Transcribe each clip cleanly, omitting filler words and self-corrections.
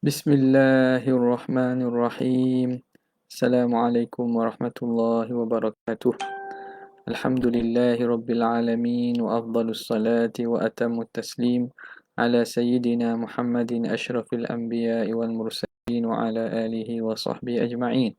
Bismillahirrahmanirrahim. Assalamualaikum warahmatullahi wabarakatuh. Alhamdulillahi rabbil alamin wa afdalus salati wa atamut taslim ala sayyidina Muhammadin asyrafil anbiya'i wal mursalin wa ala alihi wa sahbihi ajma'in.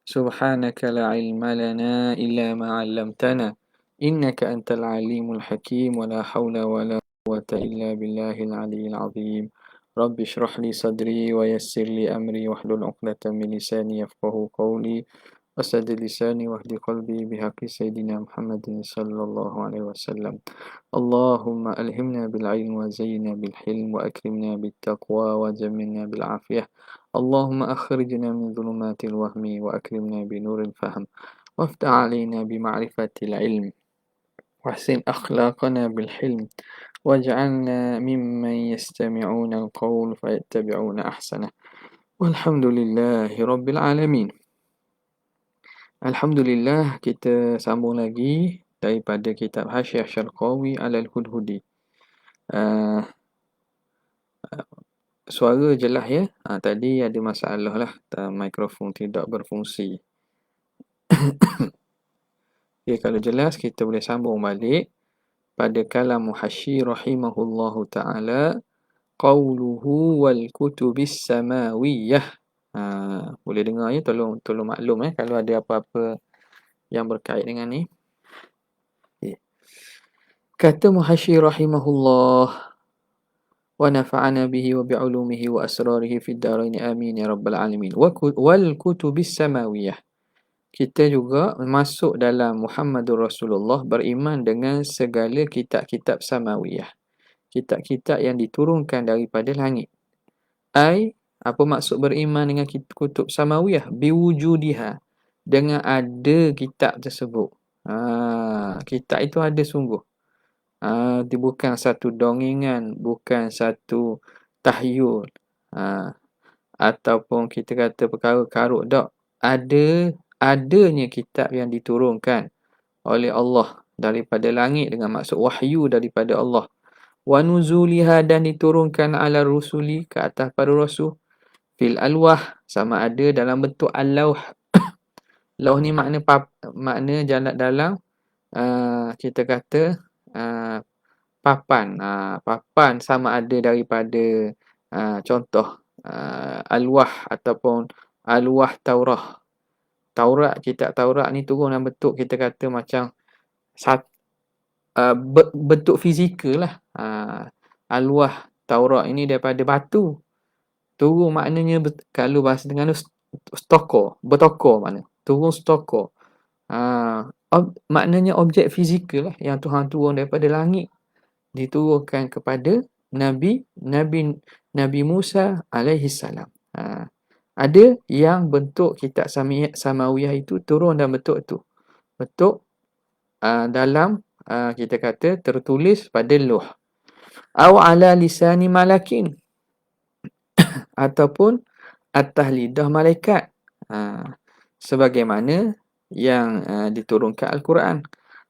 Subhanaka la ilma lana illa ma 'allamtana innaka antal alimul hakim wa la hawla wa la quwwata illa billahil aliyyil azim. Rabbi shrah li sadri wa yassir li amri wahlul 'uqdatam min lisani yafqahu qawli wasaddid lisani wahdi qalbi bihaqqi sayyidina Muhammadin sallallahu alaihi wasallam. Allahumma alhimna bil ilmi wa zayyinna bil hilm wa akrimna bit taqwa wa jammilna bil afiyah. Allahumma akhrijna min dhulumatil wahmi wa akrimna bi nuril fahm waftah alaina bi ma'rifatil ilm wahsin akhlaqana bil hilm waj'alna mimman yastami'una al-qawl fayattabi'una ahsanah. Walhamdulillahi rabbil alamin. Alhamdulillah, kita sambung lagi daripada kitab Hasyiah Syarqawi Alal Hudhudi. Suara jelas ya? Tadi ada masalah lah, mikrofon tidak berfungsi. Okay, kalau jelas kita boleh sambung balik pada kalam Muhasyi rahimahullahu ta'ala, qawluhu wal kutubis samawiyah. Boleh dengar ya, tolong maklum kalau ada apa-apa yang berkait dengan ni. Okay. Kata Muhasyi rahimahullah, wa nafa'ana bihi wa bi'ulumihi wa asrarihi fid darain amin ya rabbal alamin. Wal kutubis samawiyah. Kita juga masuk dalam Muhammadur Rasulullah, beriman dengan segala kitab-kitab samawiyah. Kitab-kitab yang diturunkan daripada langit. Apa maksud beriman dengan kutub samawiyah? Biwujudiha. Dengan ada kitab tersebut. Kitab itu ada sungguh. Dia bukan satu dongengan, bukan satu tahyul. Ataupun kita kata perkara karut. Tak. Adanya kitab yang diturunkan oleh Allah daripada langit dengan maksud wahyu daripada Allah. Wa nuzuliha, dan diturunkan ala rusuli, ke atas para rasul, fil alwah, sama ada dalam bentuk al-lawh. Lauh ni makna dalam kita kata papan. Papan sama ada daripada contoh alwah ataupun alwah Taurah. Kitab Taurat ni turun dalam bentuk kita kata macam bentuk fizikal lah. Alwah Taurat ini daripada batu. Turun maknanya kalau bahasa dengan stoko, bertokor makna. Turun stoko. Maknanya objek fizikal lah yang Tuhan turun daripada langit, diturunkan kepada Nabi Musa alaihi salam. Ada yang bentuk kitab samawiyah itu turun dalam bentuk itu. Bentuk dalam kita kata tertulis pada lauh. Aw ala lisani malakin. Ataupun atas lidah malaikat. Sebagaimana yang diturunkan Al-Quran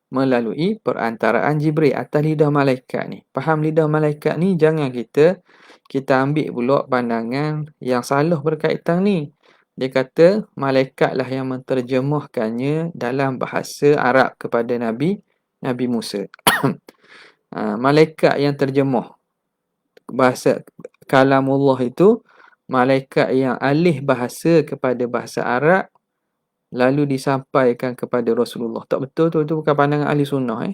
melalui perantaraan Jibril atas lidah malaikat ni. Faham lidah malaikat ni, jangan kita ambil pula pandangan yang salah berkaitan ni. Dia kata malaikatlah yang menterjemahkannya dalam bahasa Arab kepada Nabi Musa. Malaikat yang terjemah bahasa kalamullah itu, malaikat yang alih bahasa kepada bahasa Arab lalu disampaikan kepada Rasulullah. Tak betul tu, itu bukan pandangan ahli sunnah.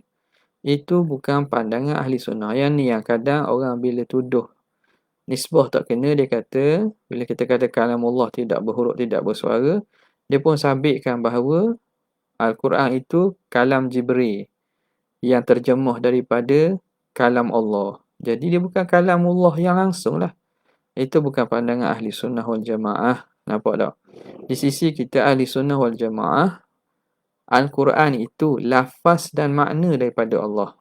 Itu bukan pandangan ahli sunnah. Yang ni yang kadang orang bila tuduh nisbah tak kena, dia kata bila kita kata kalamullah tidak berhuruf, tidak bersuara, dia pun sabitkan bahawa Al-Quran itu kalam Jibril yang terjemah daripada kalam Allah. Jadi dia bukan kalamullah yang langsung lah. Itu bukan pandangan ahli sunnah wal jamaah. Nampak tak? Di sisi kita ahli sunnah wal jamaah, Al-Quran itu lafaz dan makna daripada Allah.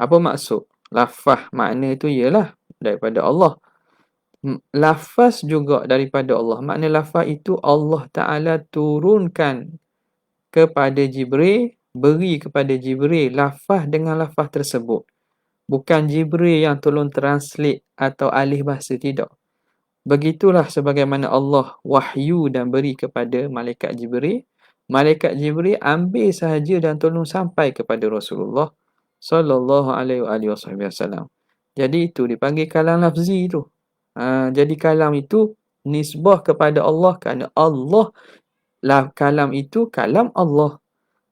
Apa maksud? Lafaz makna itu ialah daripada Allah. Lafaz juga daripada Allah. Makna lafaz itu Allah Ta'ala turunkan kepada Jibril, beri kepada Jibril lafaz dengan lafaz tersebut. Bukan Jibril yang tolong translate atau alih bahasa, tidak. Begitulah sebagaimana Allah wahyu dan beri kepada malaikat Jibril. Malaikat Jibril ambil sahaja dan tolong sampai kepada Rasulullah sallallahu alaihi wasallam. Jadi itu dipanggil kalam lafzi tu. Jadi kalam itu nisbah kepada Allah kerana Allah lah, kalam itu kalam Allah,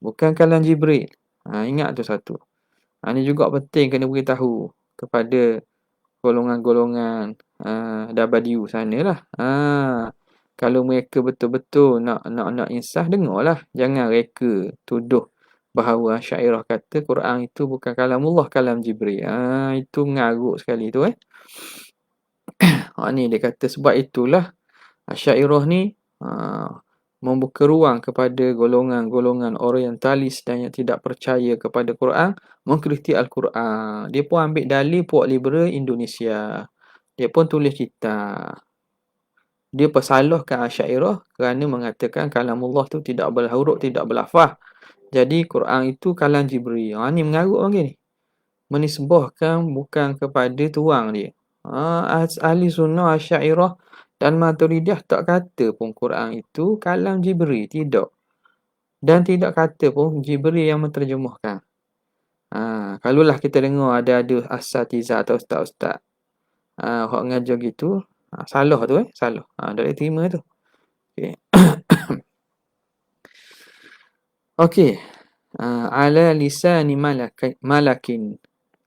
bukan kalam Jibril. Ingat tu satu. Ini juga penting kena beritahu kepada golongan-golongan Dabadiu sanalah. Kalau mereka betul-betul nak insaf, dengarlah. Jangan reka tuduh bahawa Asy'ariyah kata Quran itu bukan kalamullah, kalam Jibril. Itu mengarut sekali tu ni dia kata sebab itulah Asy'ariyah ni membuka ruang kepada golongan-golongan orientalis dan yang tidak percaya kepada Quran mengkritik Al-Quran. Dia pun ambil dalil puak liberal Indonesia. Dia pun tulis kitab. Dia persalahkan Asy'ariyah kerana mengatakan kalamullah tu tidak berhuruf, tidak berlafaz. Jadi Quran itu kalam Jibril. Ni mengarut orang ni. Menisbahkan bukan kepada tuang dia. Ahli sunnah Asy'ariyah dan Maturidiyah tak kata pun Quran itu kalam Jibril, tidak. Dan tidak kata pun Jibril yang menterjemahkan. Kalaulah kita dengar ada asatiza atau ustaz-ustaz hak ngajar gitu, salah tu salah. Tak boleh terima tu. Okey. Okey. Ala lisani malakin.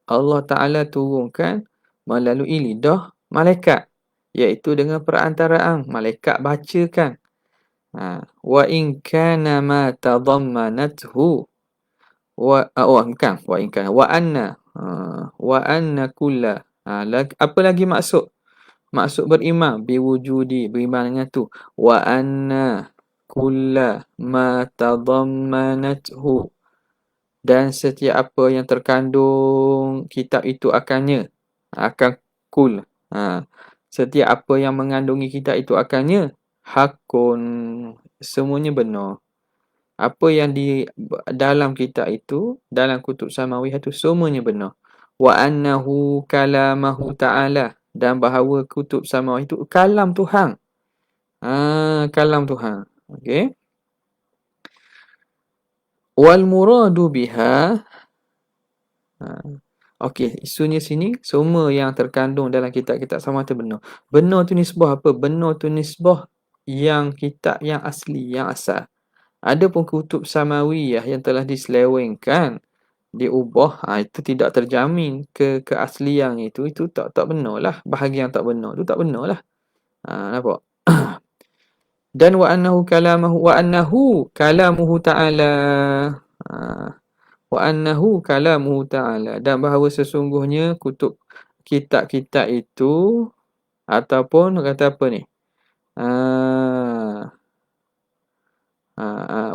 Allah Ta'ala turunkan melalui lidah malaikat, iaitu dengan perantaraan malaikat bacakan. Wa in kana ma tadammanathu wa anna kulla. Apa lagi maksud beriman biwujudi, beriman dengan tu. Wa anna kulla ma tadammanathu, dan setiap apa yang terkandung kitab itu akan kul. Setiap apa yang mengandungi kitab itu akannya hakun, semuanya benar. Apa yang di dalam kitab itu, dalam kutub samawiyah itu semuanya benar. Wa annahu kalamahu ta'ala, dan bahawa kutub samawiyah itu kalam Tuhan. Kalam Tuhan. Okey. Wal muradu biha. Okey, isunya sini semua yang terkandung dalam kitab-kitab sama tu benar. Benar tu nisbah apa? Benar tu nisbah yang kitab yang asli, yang asal. Ada pun kutub samawiyah yang telah diselewengkan, diubah, itu tidak terjamin keaslian itu tak benar lah. Bahagian tak benar tu tak benar lah. Nampak? Dan wa annahu kalamuhu ta'ala. Wa annahu kalamuhu ta'ala, dan bahawa sesungguhnya kutub kitab-kitab itu ataupun kata apa ni?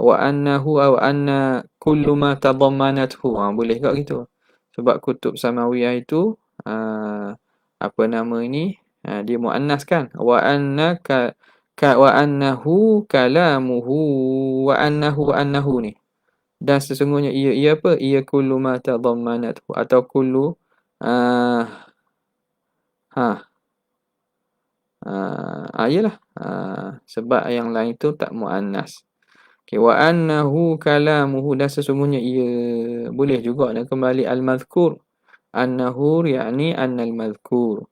Wa anna kullu ma tadammanathu. Boleh tak gitu? Sebab kutub samawiyah itu apa nama ini? Dia muannas kan? Wa annahu kalamuhu wa annahu ni. Dan sesungguhnya ia apa? Ia kullu ma tadammanathu, atau kullu iyalah. Sebab yang lain tu tak muannas. Okay, wa annahu kalamuhu, dan sesungguhnya ia. Boleh juga nak kembali al-madhkur. Annahu yakni annal madhkur.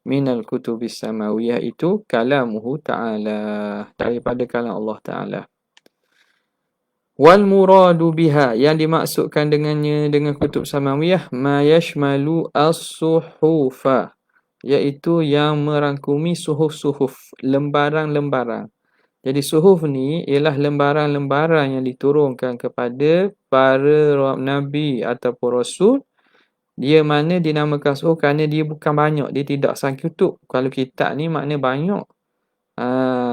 Minal kutubis samawiyah itu kalamuhu ta'ala, daripada kalam Allah Ta'ala. Wal muradu biha, yang dimaksudkan dengannya, dengan kutub samawiyah, ma yashmalu as-suhufa, iaitu yang merangkumi suhuf-suhuf, lembaran-lembaran. Jadi suhuf ni ialah lembaran-lembaran yang diturunkan kepada para nabi ataupun rasul. Dia mana dinamakan suhuf kerana dia bukan banyak, dia tidak sangkutub. Kalau kitab ni makna banyak.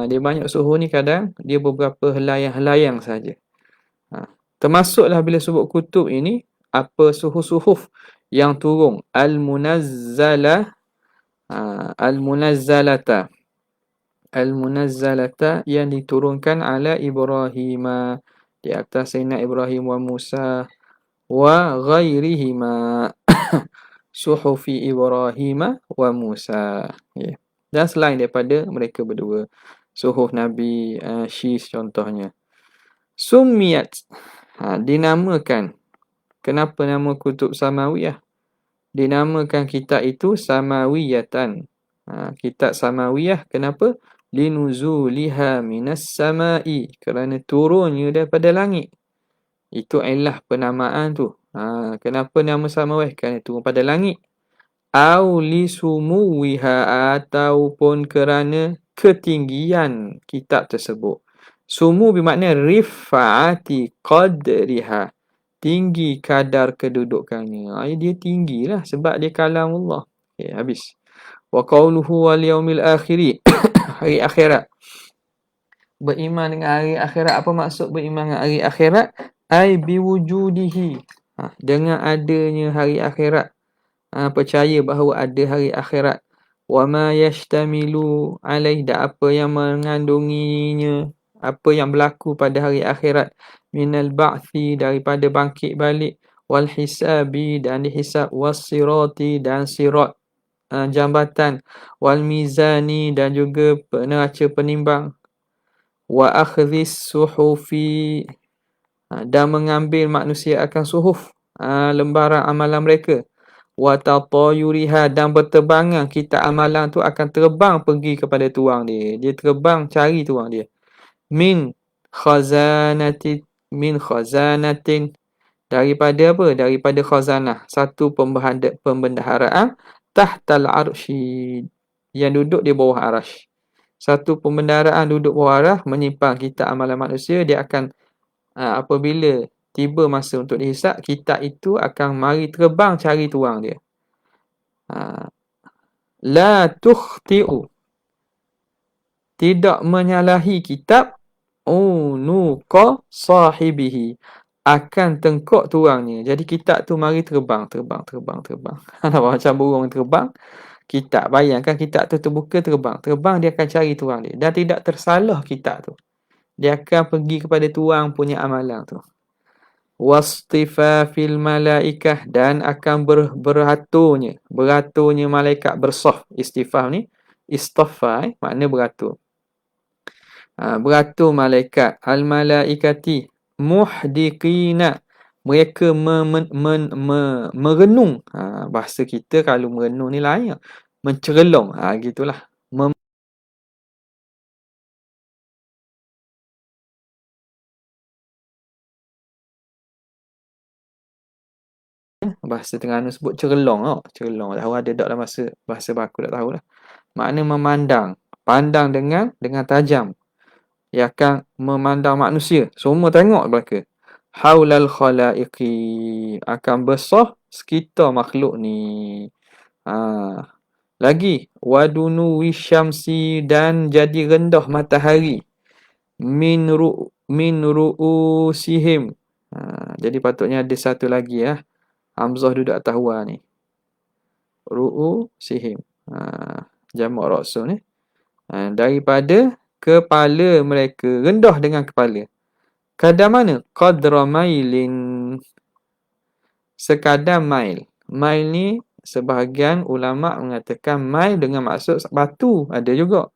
Dia banyak suhuf ni kadang dia beberapa helayang-helayang saja. Termasuklah bila sebut kutub ini, apa suhuf-suhuf yang turun, al-munazzalata yang diturunkan ala Ibrahim, di atas Sayyidina Ibrahim wa Musa wa ghairihima suhufi Ibrahim wa Musa. dan selain daripada mereka berdua. Suhuf Nabi Syis contohnya. Summiyat, dinamakan. Kenapa nama kutub Samawiyah? Dinamakan kitab itu Samawiyatan. Kitab Samawiyah kenapa? Linuzuliha minas sama'i, kerana turunnya daripada langit. Itu ialah penamaan tu. Kenapa nama Samawiyah? Kerana turun pada langit. Au lisumuwiha, ataupun kerana ketinggian kitab tersebut. Sumu bermakna rifa'ati qadriha, tinggi kadar kedudukannya. Dia tinggilah sebab dia kalam Allah. Okay, habis. Wa qawluhu wal yaumil akhiri, hari akhirat. Beriman dengan hari akhirat. Apa maksud beriman dengan hari akhirat? Ai biwujudihi, dengan adanya hari akhirat. Percaya bahawa ada hari akhirat. Wa ma yashtamilu alaih, dan apa yang mengandunginya, apa yang berlaku pada hari akhirat. Minal ba'thi, daripada bangkit balik. Wal hisabi, dan dihisab. Was sirati, dan sirat, jambatan. Wal mizani, dan juga neraca penimbang. Wa akhdhis suhufi, dan mengambil manusia akan suhuf, lembaran amalan mereka. Wa tatayuriha, dan berterbangan kitab amalan tu akan terbang pergi kepada tuang dia. Dia terbang cari tuang dia. Min khazanatin, daripada apa? Daripada khazanah, satu pembendaharaan. Tahtal arsy, yang duduk di bawah arasy. Satu pembendaharaan duduk bawah arasy menyimpan kitab amalan manusia. Dia akan apabila tiba masa untuk dihisap, kitab itu akan mari terbang cari tuang dia. La tukhti'u, tidak menyalahi kitab. Unuqa sahibihi, akan tengkok tuangnya. Jadi kitab tu mari terbang. Nampak macam burung terbang. Kitab, bayangkan kitab tu terbuka terbang. Terbang, dia akan cari tuang dia. Dan tidak tersalah kitab tu. Dia akan pergi kepada tuang punya amalan tu. Wastifafil malaikah, dan akan beraturnya malaikat bersaf. Istifaf ni istafa, makna beratur. Beratur malaikat. Al malaikati muhdiqina, mereka merenung. Bahasa kita kalau merenung ni lain, mencerelong. Gitulah. Bahasa Terengganu sebut cerelong. Cerelong. Tahu ada tak dalam bahasa baku, tak tahulah. Makna memandang. Pandang dengan tajam. Ia akan memandang manusia. Semua tengok mereka. Haulal khalaiqi, akan besar sekitar makhluk ni. Lagi. Wadunu wisyamsi, dan jadi rendah matahari. Min ru'usihim. Jadi patutnya ada satu lagi ya. Hamzah duduk atas wa ni. Ru'usihim. Jamak ra'su ni. Daripada kepala mereka. Rendah dengan kepala. Kadar mana? Qadra mailin. Sekadar mail. Mail ni sebahagian ulama' mengatakan mail dengan maksud batu. Ada juga.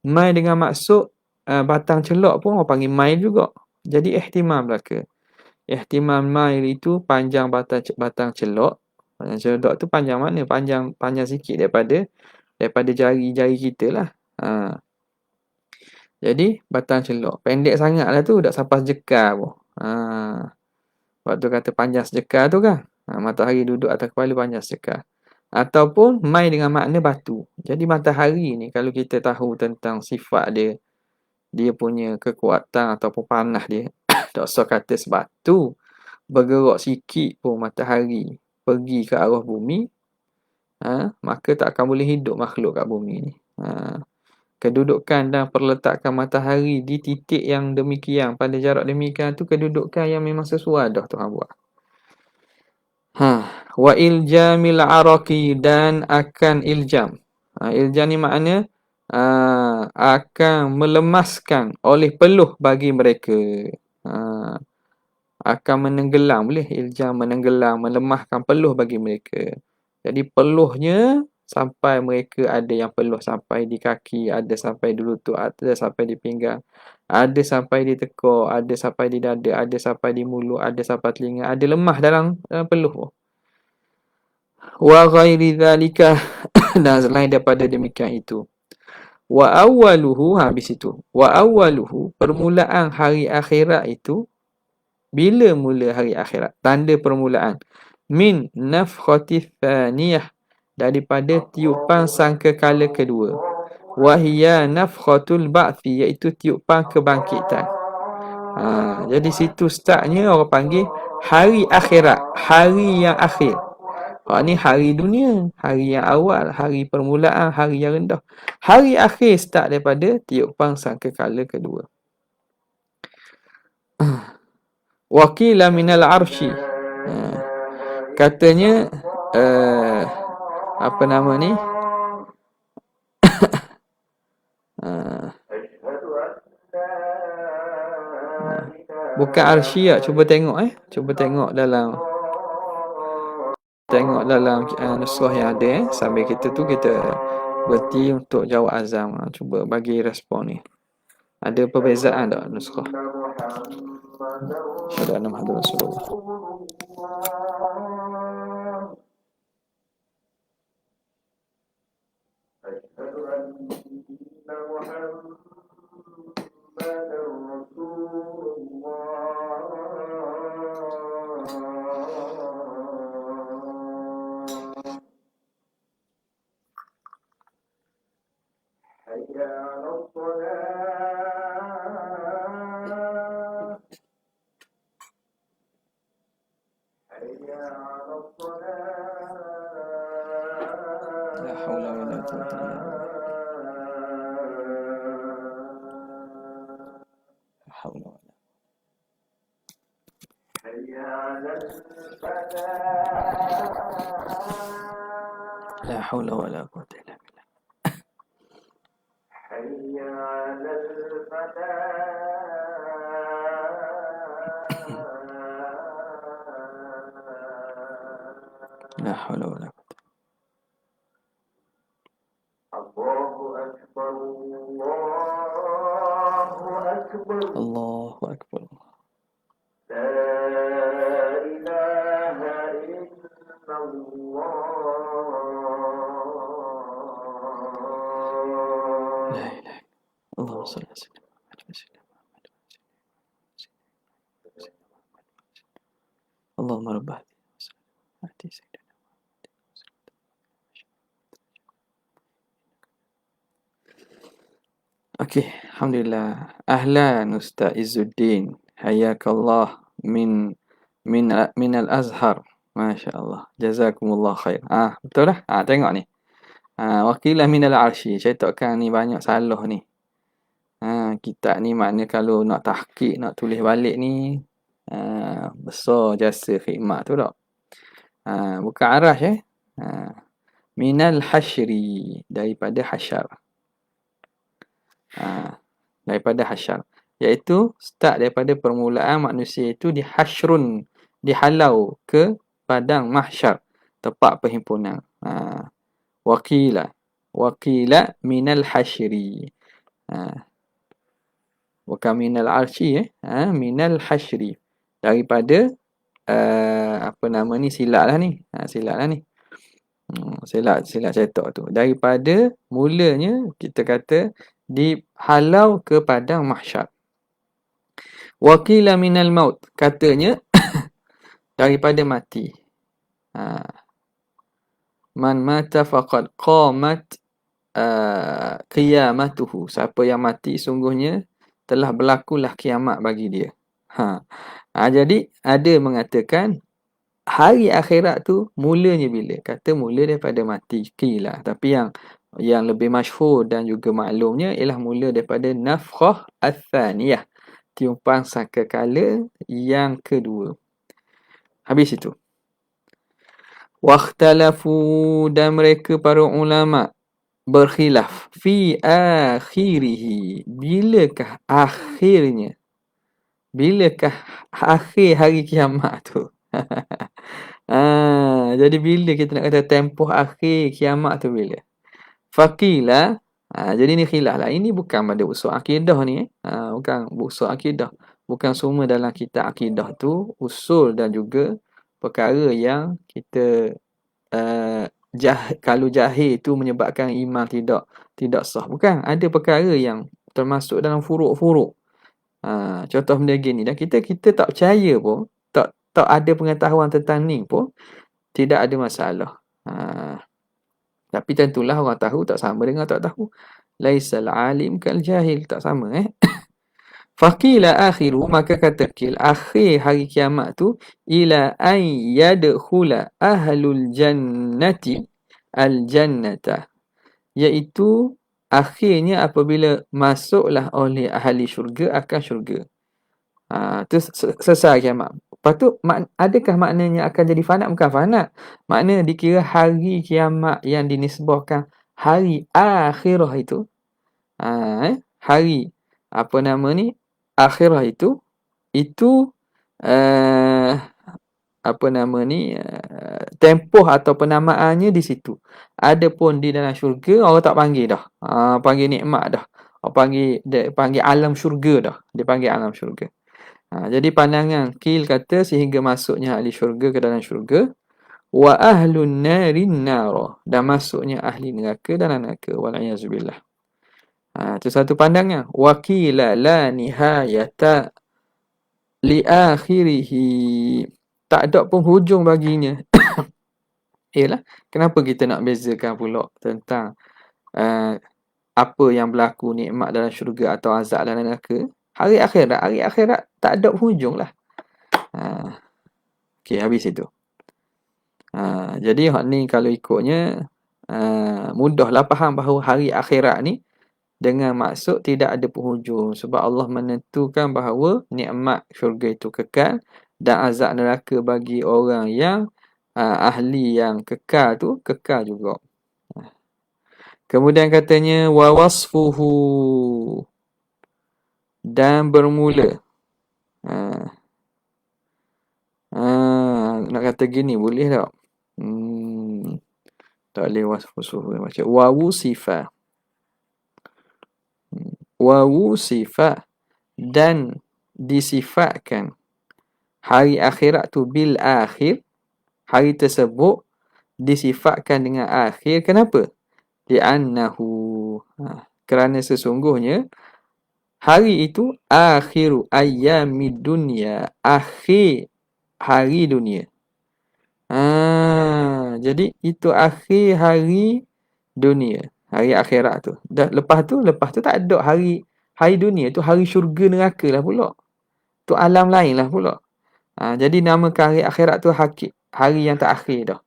Mail dengan maksud batang celok pun orang panggil mail juga. Jadi ihtimal belaka. Ihtimal mail itu panjang batang celok. Batang celok tu panjang mana? Panjang sikit daripada jari-jari kita lah. Jadi batang celok. Pendek sangat lah tu. Tak sampai sejekar pun. Waktu kata panjang sejekar tu kan. Matahari duduk atas kepala panjang sejekar. Ataupun mai dengan makna batu. Jadi matahari ni kalau kita tahu tentang sifat dia. Dia punya kekuatan ataupun panas dia. Tak usah kata sebatu. Bergerak sikit pun matahari pergi ke arah bumi. Maka tak akan boleh hidup makhluk kat bumi ni. Kedudukan dan perletakan matahari di titik yang demikian, pada jarak demikian tu, kedudukan yang memang sesuai dah Tuhan buat. Wa iljamil araqi, dan akan iljam. Iljam ni makna akan melemaskan oleh peluh bagi mereka. Akan menenggelam, boleh iljam, menenggelam, melemahkan peluh bagi mereka. Jadi peluhnya sampai mereka ada yang peluh sampai di kaki, ada sampai di lutut, ada sampai di pinggang, ada sampai di tekuk, ada sampai di dada, ada sampai di mulut, ada sampai telinga, ada lemah dalam peluh. Wa ghairi dzalika dan selain daripada demikian itu. Wa awwaluhu habis itu. Wa awwaluhu permulaan hari akhirat itu bila mula hari akhirat? Tanda permulaan. Min nafkhatis thaniyah daripada tiupan sangkakala kedua. Wahia nafkhatul ba'thi iaitu tiupan kebangkitan. Jadi situ startnya orang panggil hari akhirat, hari yang akhir. Ni hari dunia, hari yang awal, hari permulaan, hari yang rendah. Hari akhir start daripada tiupan sangkakala kedua. Wakila minal arsy. Katanya apa nama ni? Bukan arsy ya, cuba tengok Cuba tengok dalam nusrah yang ada sambil kita berhenti untuk jawab azam. Cuba bagi respon ni. Ada perbezaan tak nusrah? Syahadu anna Muhammadar Rasulullah. La haula wala quwwata illa billah. La haula wala. La haula wala quwwata illa billah. La haula wala quwwata. Allahu akbar. La ilaha illallah. La ilaha. Allahumma shalli ala sayyidina Muhammad. Allahumma rabb hati sayyidina. Okey, alhamdulillah. Ahlan Ustaz Izzuddin. Hayakallah min al-Azhar. Masya-Allah. Jazakumullah khair. Betul dah? Tengok ni. Wakilah min al-arsy. Saya takkan ni banyak salah ni. Kitab ni makna kalau nak tahqiq, nak tulis balik ni besar jasa khidmat tu tak? Bukan arash minal hasyri, daripada hasyar. Daripada hasyar, iaitu start daripada permulaan manusia itu dihasyrun, dihalau ke padang mahsyar, tempat perhimpunan. Wakila minal hasyri, bukan minal arsy minal hasyri, daripada apa nama ni, silap lah ni. Silap cetak tu. Daripada mulanya kita kata dihalau ke padang mahsyar. Wakila minal maut, katanya daripada mati. Man mata faqad qamat qiyamatuhu. Siapa yang mati sungguhnya telah berlakulah kiamat bagi dia. Jadi ada mengatakan hari akhirat tu mulanya bila? Kata mula daripada mati. Qila. Tapi yang lebih masyhur dan juga maklumnya ialah mula daripada nafkhah ats-tsaniyah, tiupan sangkakala yang kedua. Habis itu. Wakhtalafu, dan mereka para ulama berkhilaf fi akhirihi, bilakah akhirnya, bilakah akhir hari kiamat tu. Jadi bila kita nak kata tempoh akhir kiamat tu bila? Faqila, jadi ni khilaf lah. Ini bukan pada usul akidah ni. Bukan usul akidah. Bukan semua dalam kitab akidah tu usul dan juga perkara yang kita kalau jahil tu menyebabkan iman tidak sah. Bukan. Ada perkara yang termasuk dalam furuk-furuk. Contoh benda gini. Dan kita tak percaya pun, tak ada pengetahuan tentang ni pun, tidak ada masalah. Tapi tentulah orang tahu tak sama dengan tak tahu. Laisal alim kal jahil. Tak sama Faqila akhiru, maka kata kil akhir hari kiamat tu ila an yadkhula ahlul jannati al jannata, iaitu akhirnya apabila masuklah oleh ahli syurga akan syurga. Tu selesai kiamat. Lepas tu adakah maknanya akan jadi fanat? Bukan fanat. Makna dikira hari kiamat yang dinisbahkan hari akhirah itu. Hari apa nama ni? Akhirah itu apa nama ni? Tempoh atau penamaannya di situ. Adapun di dalam syurga orang tak panggil dah. Panggil nikmat dah. Orang panggil alam syurga dah. Dia panggil alam syurga. Jadi pandangan Qil kata sehingga masuknya ahli syurga ke dalam syurga, wa ahlun narin nara, dan masuknya ahli neraka dalam neraka, wal'iyazubillah. Itu satu pandangan. Wa qila la nihayata li akhirihi, tak ada penghujung baginya. Yalah, kenapa kita nak bezakan pula tentang apa yang berlaku nikmat dalam syurga atau azab dalam neraka? Hari akhirat tak ada penghujung lah. Okey, habis itu. Jadi hak ni kalau ikutnya mudahlah faham bahawa hari akhirat ni dengan maksud tidak ada penghujung, sebab Allah menentukan bahawa nikmat syurga itu kekal dan azab neraka bagi orang yang ahli yang kekal tu kekal juga. Kemudian katanya wa wasfuhu, dan bermula. Nak kata gini boleh tak? Tak boleh wasfuhu macam wa wusifa, dan disifatkan hari akhirat tu bil akhir, hari tersebut disifatkan dengan akhir. Kenapa? Li'annahu, kerana sesungguhnya hari itu akhiru ayyamid dunya, akhir hari dunia. Jadi itu akhir hari dunia, hari akhirat tu. Dan lepas tu tak ada hari dunia tu, hari syurga neraka lah pula. Tu alam lain lah pula. Jadi namakan hari akhirat tu hari yang tak akhir dah.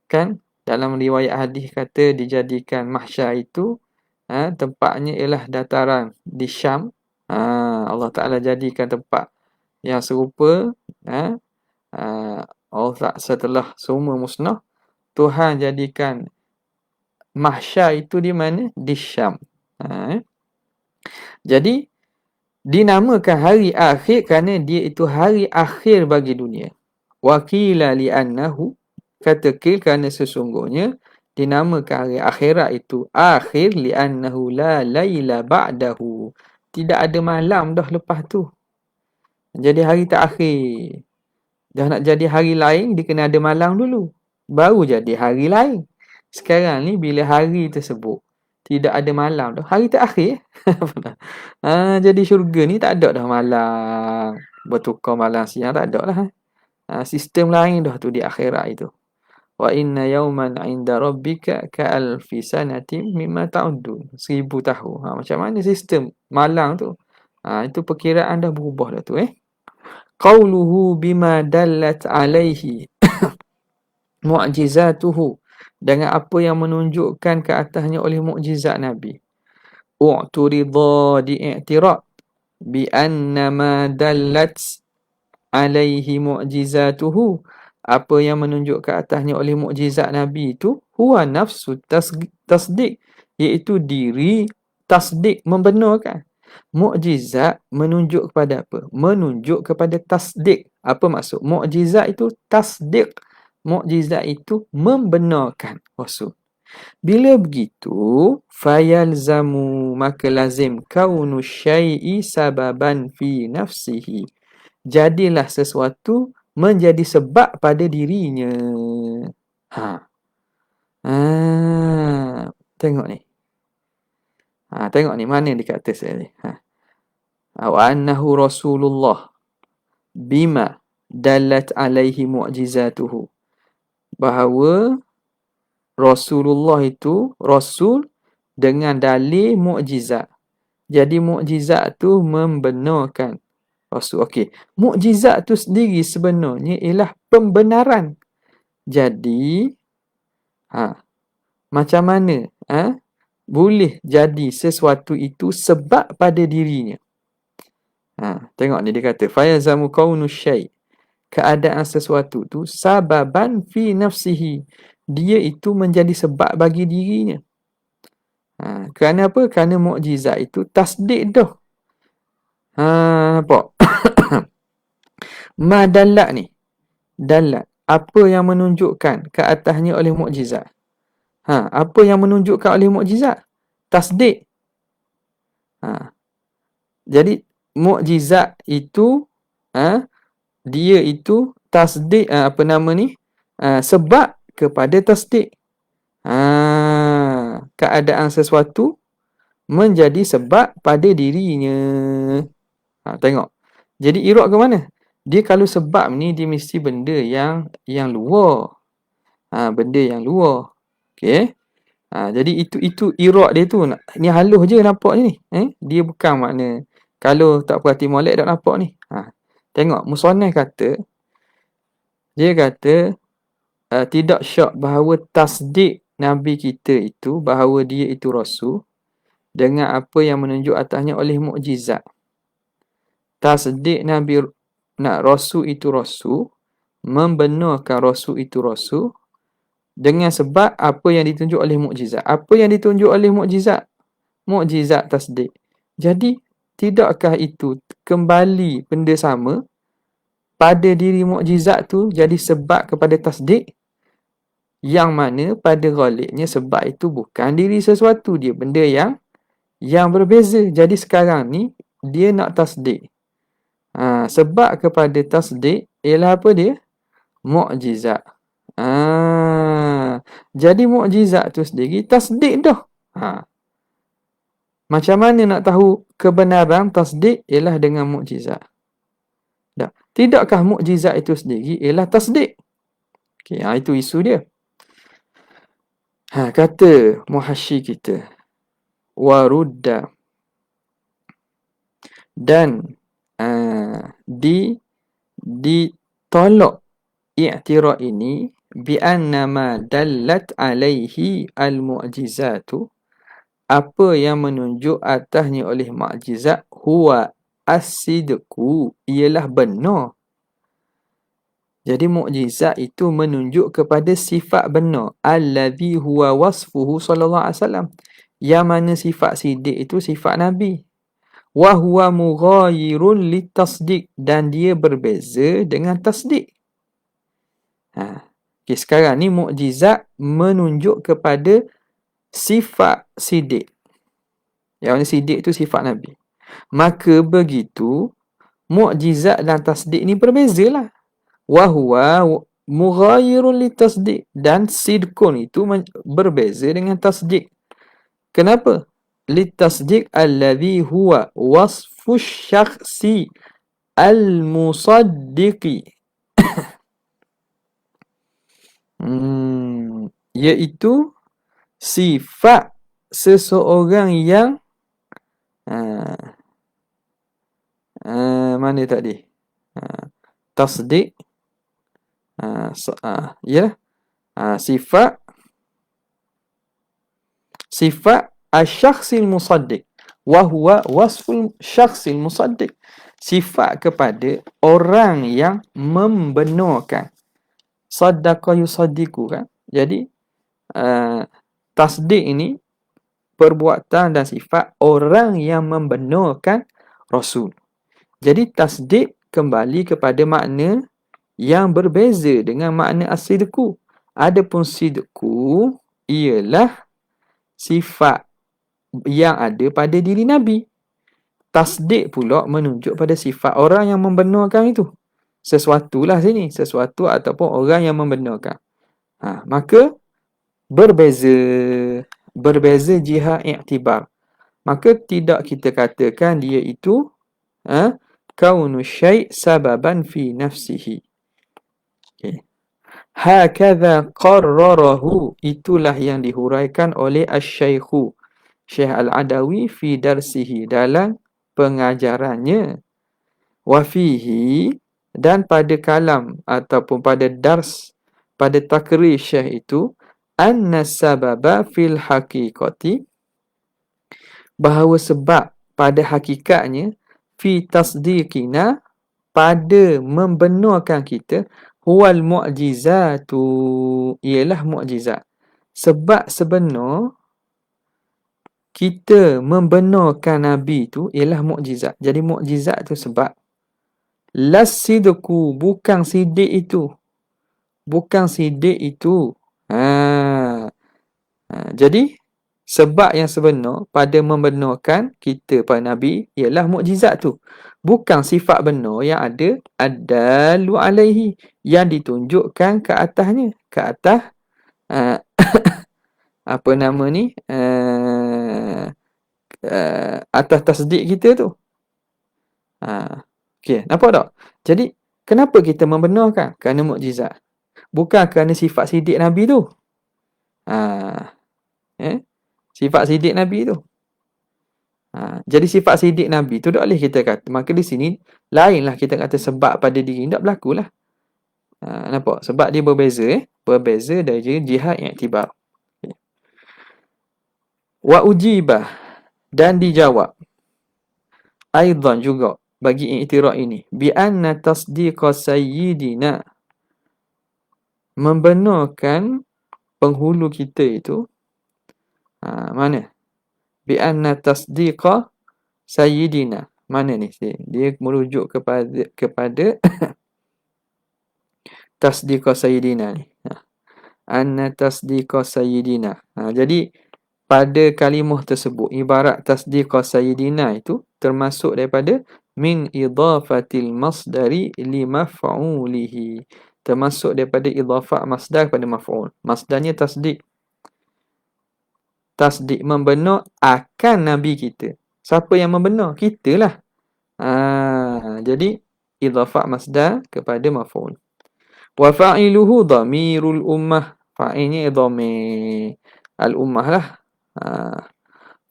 Kan? Dalam riwayat hadis kata dijadikan mahsyar itu tempatnya ialah dataran di Syam. Allah Ta'ala jadikan tempat yang serupa. Allah setelah semua musnah, Tuhan jadikan mahsyar itu di mana? Di Syam. Jadi dinamakan hari akhir kerana dia itu hari akhir bagi dunia. Wa qila li'annahu, kata Qil kerana sesungguhnya dinamakan hari akhirat itu akhir li'annahu la laila ba'dahu, tidak ada malam dah lepas tu. Jadi hari tak akhir. Dah nak jadi hari lain, dia kena ada malam dulu, baru jadi hari lain. Sekarang ni bila hari tersebut tidak ada malam dah, hari tak akhir. Jadi syurga ni tak ada dah malam, bertukar malam siang, tak ada lah. Sistem lain dah tu di akhirat itu. Wa inna yawman 'inda rabbika ka'alfi sanatin mimma ta'uddun, 1000 tahun. Macam mana sistem malam tu? Itu perkiraan dah berubah dah tu. Qauluhu bima dallat alaihi mu'jizatuhu, dengan apa yang menunjukkan ke atasnya oleh mukjizat Nabi. U'turidha di'tirat bi anna ma dallat alaihi mu'jizatuhu, apa yang menunjuk ke atasnya oleh mukjizat Nabi itu huwa nafsu tasdiq, iaitu diri tasdik, membenarkan. Mukjizat menunjuk kepada apa? Menunjuk kepada tasdik. Apa maksud? Mukjizat itu tasdik, mukjizat itu membenarkan Rasul. Bila begitu, fayalzamu, maka lazim kaunu syai'i sababan fi nafsihi. Jadilah sesuatu menjadi sebab pada dirinya. Ha. Tengok ni. Tengok ni mana di kat atas ni. Wa annahu Rasulullah bima dalat alaihi mu'jizatuhu. Bahawa Rasulullah itu Rasul dengan dalil mukjizat. Jadi mukjizat tu membenarkan Rasul. Okey, mukjizat tu sendiri sebenarnya ialah pembenaran. Jadi macam mana boleh jadi sesuatu itu sebab pada dirinya? Tengok ni dia kata fayazamu kaunu syai', keadaan sesuatu tu sababan fi nafsihi, dia itu menjadi sebab bagi dirinya. Kerana apa? Kerana mukjizat itu tasdik dah. Nampak? Ma dalat ni. Dalat. Apa yang menunjukkan ke atasnya oleh mukjizat? Apa yang menunjukkan oleh mukjizat? Tasdik. Jadi mukjizat itu dia itu tasdik, sebab kepada tasdik. Keadaan sesuatu menjadi sebab pada dirinya. Tengok. Jadi irok ke mana? Dia kalau sebab ni dia mesti benda yang luar. Benda yang luar. Okey. Jadi itu irok dia tu. Ni halus je nampak ni. Dia bukan makna kalau tak perhati molek tak nampak ni. Tengok musannaf kata, dia kata tidak syak bahawa tasdik Nabi kita itu bahawa dia itu Rasul dengan apa yang menunjuk atasnya oleh mukjizat. Tasdik Nabi nak Rasul itu Rasul, membenarkan Rasul itu Rasul dengan sebab apa yang ditunjuk oleh mukjizat. Apa yang ditunjuk oleh mukjizat? Mukjizat tasdik. Jadi tidakkah itu kembali benda sama pada diri mukjizat tu jadi sebab kepada tasdik? Yang mana pada ghalibnya sebab itu bukan diri sesuatu, dia benda yang berbeza. Jadi sekarang ni dia nak tasdik. Sebab kepada tasdik ialah apa dia? Mukjizat. Jadi mukjizat tu sendiri tasdik dah. Macam mana nak tahu kebenaran tasdik ialah dengan mukjizat? Tidakkah mukjizat itu sendiri ialah tasdik? Okay, itu isu dia. Kata muhasyi kita, warudda, dan ditolak i'tirad ini bi annama dallat alaihi al-mu'jizatu, apa yang menunjuk atasnya oleh mukjizat, huwa as-sidqu, ialah benar. Jadi mukjizat itu menunjuk kepada sifat benar, allazi huwa wasfuhu sallallahu alaihi wasallam, yang mana sifat sidik itu sifat Nabi. Wa huwa mughayirun litasdiq, dan dia berbeza dengan tasdik. Okay, sekarang ni mukjizat menunjuk kepada sifat sidik. Yang mana sidik itu sifat Nabi. Maka begitu mukjizat dan tasdik ni berbezalah. Wa huwa mughayirun litasdiq, dan sidqun itu berbeza dengan tasdik. Kenapa? Litasdiq alladhi huwa wasfu syakhsi al-musaddiqi, iaitu sifat seseorang yang mana tadi? Tasdik. Sifat asy-syakhsil musaddiq, wa huwa wasful syakhsil musaddiq, sifat kepada orang yang membenarkan. Saddaqa yusaddiqu kan. Jadi tasdik ini perbuatan dan sifat orang yang membenarkan Rasul. Jadi tasdik kembali kepada makna yang berbeza dengan makna as-sidqu. Adapun sidqu ialah sifat yang ada pada diri Nabi. Tasdik pula menunjuk pada sifat orang yang membenarkan itu. Sesuatulah sini, sesuatu ataupun orang yang membenarkan. Maka berbeza. Berbeza jihad i'tibar. Maka tidak kita katakan dia itu kaunu syai' sababan fi nafsihi. Okay. Hakadha qarrarahu, itulah yang dihuraikan oleh Asy-Syaikhu Syekh Al-Adawi fi darsihi, dalam pengajarannya. Wa fihi, dan pada kalam ataupun pada dars, pada takrir Syekh itu, anna sababa fil haqiqati, bahawa sebab pada hakikatnya, fi tasdiqina, pada membenarkan kita, huwal mu'jizatu, ialah mu'jizat. Sebab sebenar kita membenarkan Nabi itu ialah mu'jizat. Jadi mu'jizat tu sebab. Las sidqu, bukan sidik itu. Bukan sidik itu. Jadi sebab yang sebenar pada membenarkan kita pada Nabi ialah mukjizat tu. Bukan sifat benar yang ada adalu alaihi, yang ditunjukkan ke atasnya, ke atas apa nama ni, atas tasdik kita tu. Okey, nampak tak? Jadi kenapa kita membenarkan? Kerana mukjizat. Bukan kerana sifat sidik Nabi tu. Sifat sidik Nabi tu. Jadi sifat sidik Nabi tu tak boleh kita kata. Maka di sini lainlah kita kata sebab pada diri, tak berlaku lah. Nampak? Sebab dia berbeza. Berbeza dari jihad i'tibar. Okay. Wa ujibah, dan dijawab. Aidan juga bagi i'tiraf ini. Bi anna tasdiqa sayyidina, membenarkan penghulu kita itu. Mana? Bi anna tasdiqa sayyidina. Mana ni? Dia merujuk kepada tasdiqa sayyidina ni. Anna tasdiqa sayyidina. Jadi pada kalimah tersebut, ibarat tasdiqa sayyidina itu termasuk daripada min idafatil masdari li maf'ulihi. Termasuk daripada idafah masdar pada maf'ul. Masdarnya tasdik. Tasdik membenar akan Nabi kita. Siapa yang membenar? Kita lah. Jadi idafah masdar kepada maf'ul. Wa fa'iluhu dhamirul ummah. Fa'ilnya dhamir al-ummah lah.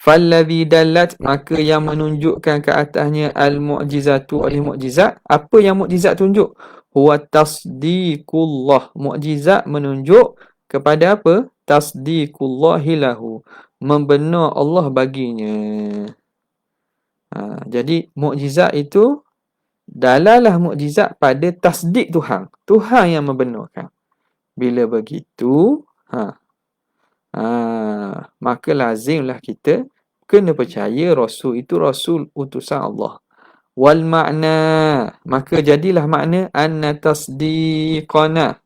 Falladhi dallat, maka yang menunjukkan ke atasnya al-mu'jizatu, oleh mu'jizat. Apa yang mu'jizat tunjuk? Huwa tasdiqullah. Mu'jizat menunjuk kepada apa? Tasdiqullahi lahu. Membenar Allah baginya. Jadi mu'jizat itu dalalah mu'jizat pada tasdik Tuhan. Tuhan yang membenarkan. Bila begitu, maka lazimlah kita kena percaya Rasul itu Rasul utusan Allah. Wal makna, maka jadilah makna anna tasdiqana,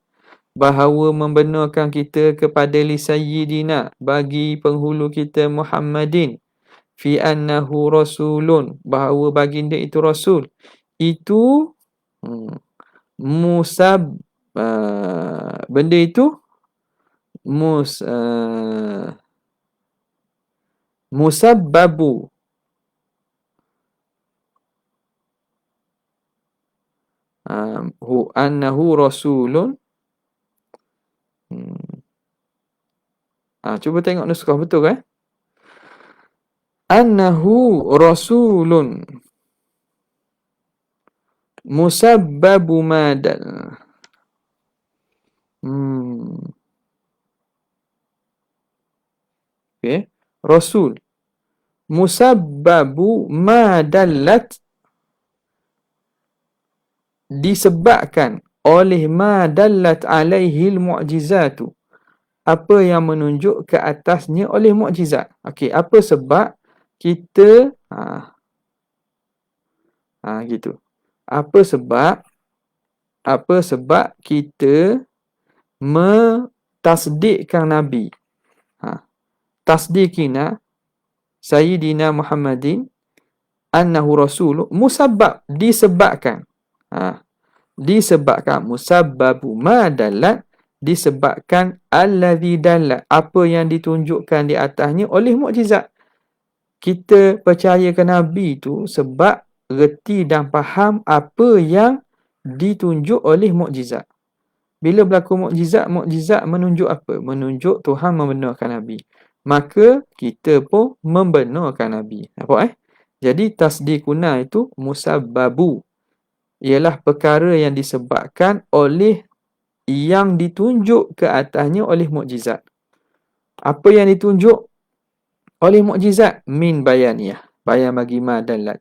bahawa membenarkan kita kepada li sayyidina, bagi penghulu kita Muhammadin, fi annahu rasulun, bahawa baginda itu rasul, itu musab, benda itu musabbabu, annahu rasulun. Cuba tengok nuskah betul kan? Annahu rasulun musabbabu madal. Okay. Rasul musabbabu madallat, disebabkan oleh madallat alaihil mu'jizatu, apa yang menunjuk ke atasnya oleh mu'jizat. Okey, apa sebab kita gitu. Apa sebab Sebab kita tasdikkan Nabi. Tasdikina Sayyidina Muhammadin annahu rasul musabbab, disebabkan. Disebabkan musabbabu ma dalat, disebabkan allazi dalat, apa yang ditunjukkan di atasnya oleh mukjizat. Kita percayakan Nabi tu sebab reti dan faham apa yang ditunjuk oleh mukjizat. Bila berlaku mukjizat menunjuk apa? Menunjuk Tuhan membenarkan Nabi. Maka kita pun membenarkan Nabi. Nampak Jadi tasdikuna itu musabbabu. Ialah perkara yang disebabkan oleh yang ditunjuk ke atasnya oleh mukjizat. Apa yang ditunjuk oleh mukjizat? Min bayaniyah. Bayan bagi ma dalat.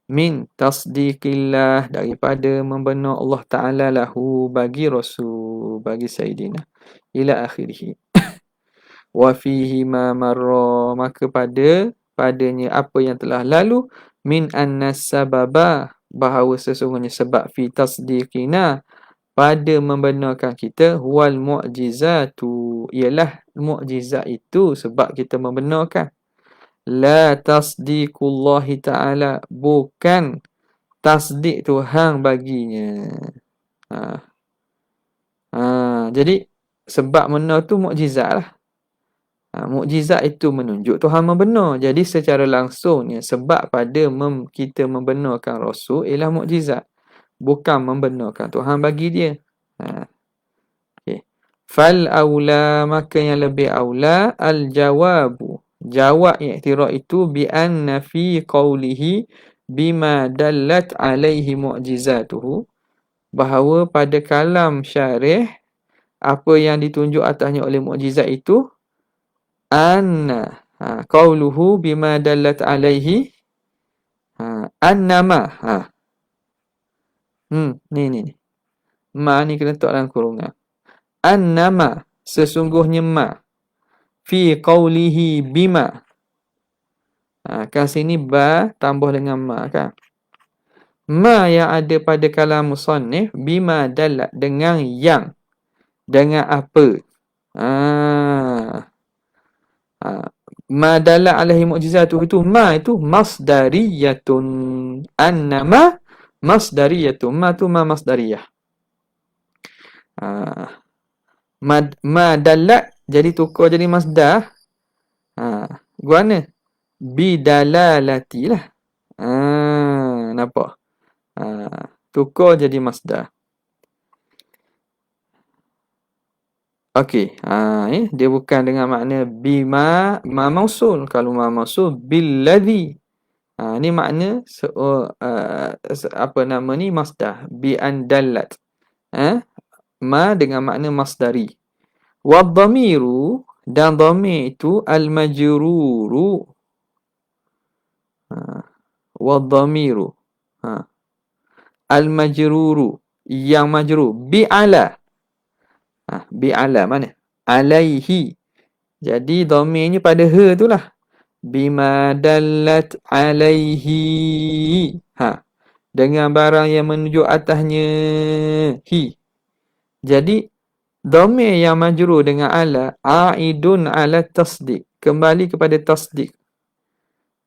Min tasdiqillah, daripada membenar Allah Ta'ala lahu, bagi Rasul, bagi Sayyidina, ila akhirih. Wa fihi ma marra, maka padanya apa yang telah lalu, min annas sababa, bahawa sesungguhnya sebab fi tasdiqina, pada membenarkan kita, wal mu'jizatu, ialah mu'jizat itu sebab kita membenarkan. La tasdiqullahi ta'ala, bukan tasdik Tuhan baginya. Jadi sebab benar tu mukjizat lah. Mukjizat itu menunjuk Tuhan membenar. Jadi secara langsungnya sebab pada kita membenarkan Rasul ialah mukjizat, bukan membenarkan Tuhan bagi dia. Okay. Fal aula, maka yang lebih aula, al jawabu, jawab i'tirad itu, bi anna fi qawlihi bima dallat alaihi mu'jizatuhu, bahawa pada kalam syarih apa yang ditunjuk atasnya oleh mukjizat itu, anna qawluhu bima dallat alaihi annama ni ma ni kena letak dalam kurungan. Annama, sesungguhnya ma, fi qawlihi bima, kan sini ba tambah dengan ma kan. Ma yang ada pada kalam musannif, bima dalat, dengan yang, dengan apa. Ma dalat alaihi mu'jizatuh itu, ma itu masdariyatun, annama masdariyatun, ma tu ma masdariyah. Ma dalat jadi tukar jadi masdar. Guana bidalalati lah. Nampak? Tukar jadi masdar. Okey. Dia bukan dengan makna bima ma mausul. Kalau ma mausul billadhi. Ni makna apa nama ni, masdar. Bi an dalat. Ma dengan makna masdari. Wa dhamiru, dan dhamir itu al-majruru. Wa dhamiru al-majruru, yang majrur, bi'ala. Bi'ala mana? Alaihi. Jadi dhamirnya pada ha tu lah. Bima dallat alaihi. Dengan barang yang menunjuk atasnya. Hi. Jadi dhamir yang majrur dengan ala, aidun ala tasdiq, kembali kepada tasdiq.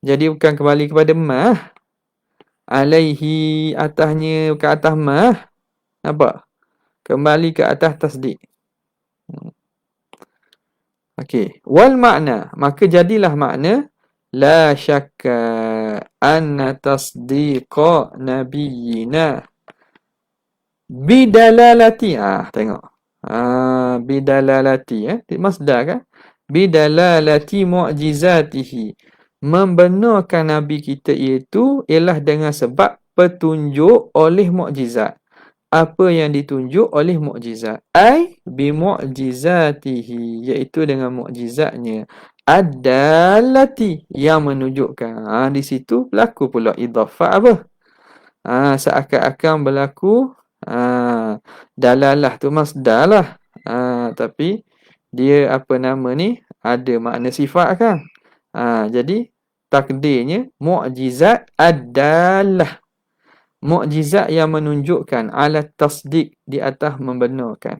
Jadi bukan kembali kepada ma. Alaihi, atasnya, ke atas ma. Nampak? Kembali ke atas tasdiq. Okey. Wal makna, maka jadilah makna, la syakka anna tasdiqa nabiyina bidalalati. Tengok. Bidalalati, masdar kan? Bidalalati mu'jizatihi, membenarkan Nabi kita itu ialah dengan sebab petunjuk oleh mukjizat. Apa yang ditunjuk oleh mukjizat, ai bi mu'jizatihi, iaitu dengan mukjizatnya, ad-dallati, yang menunjukkan. Di situ berlaku pula idhafah apa? Seakan-akan berlaku dalalah tu masdar lah. Tapi dia apa nama ni, ada makna sifat kan. Jadi takdirnya mu'jizat ad-dalah, Mukjizat yang menunjukkan ala tasdiq, di atas membenarkan.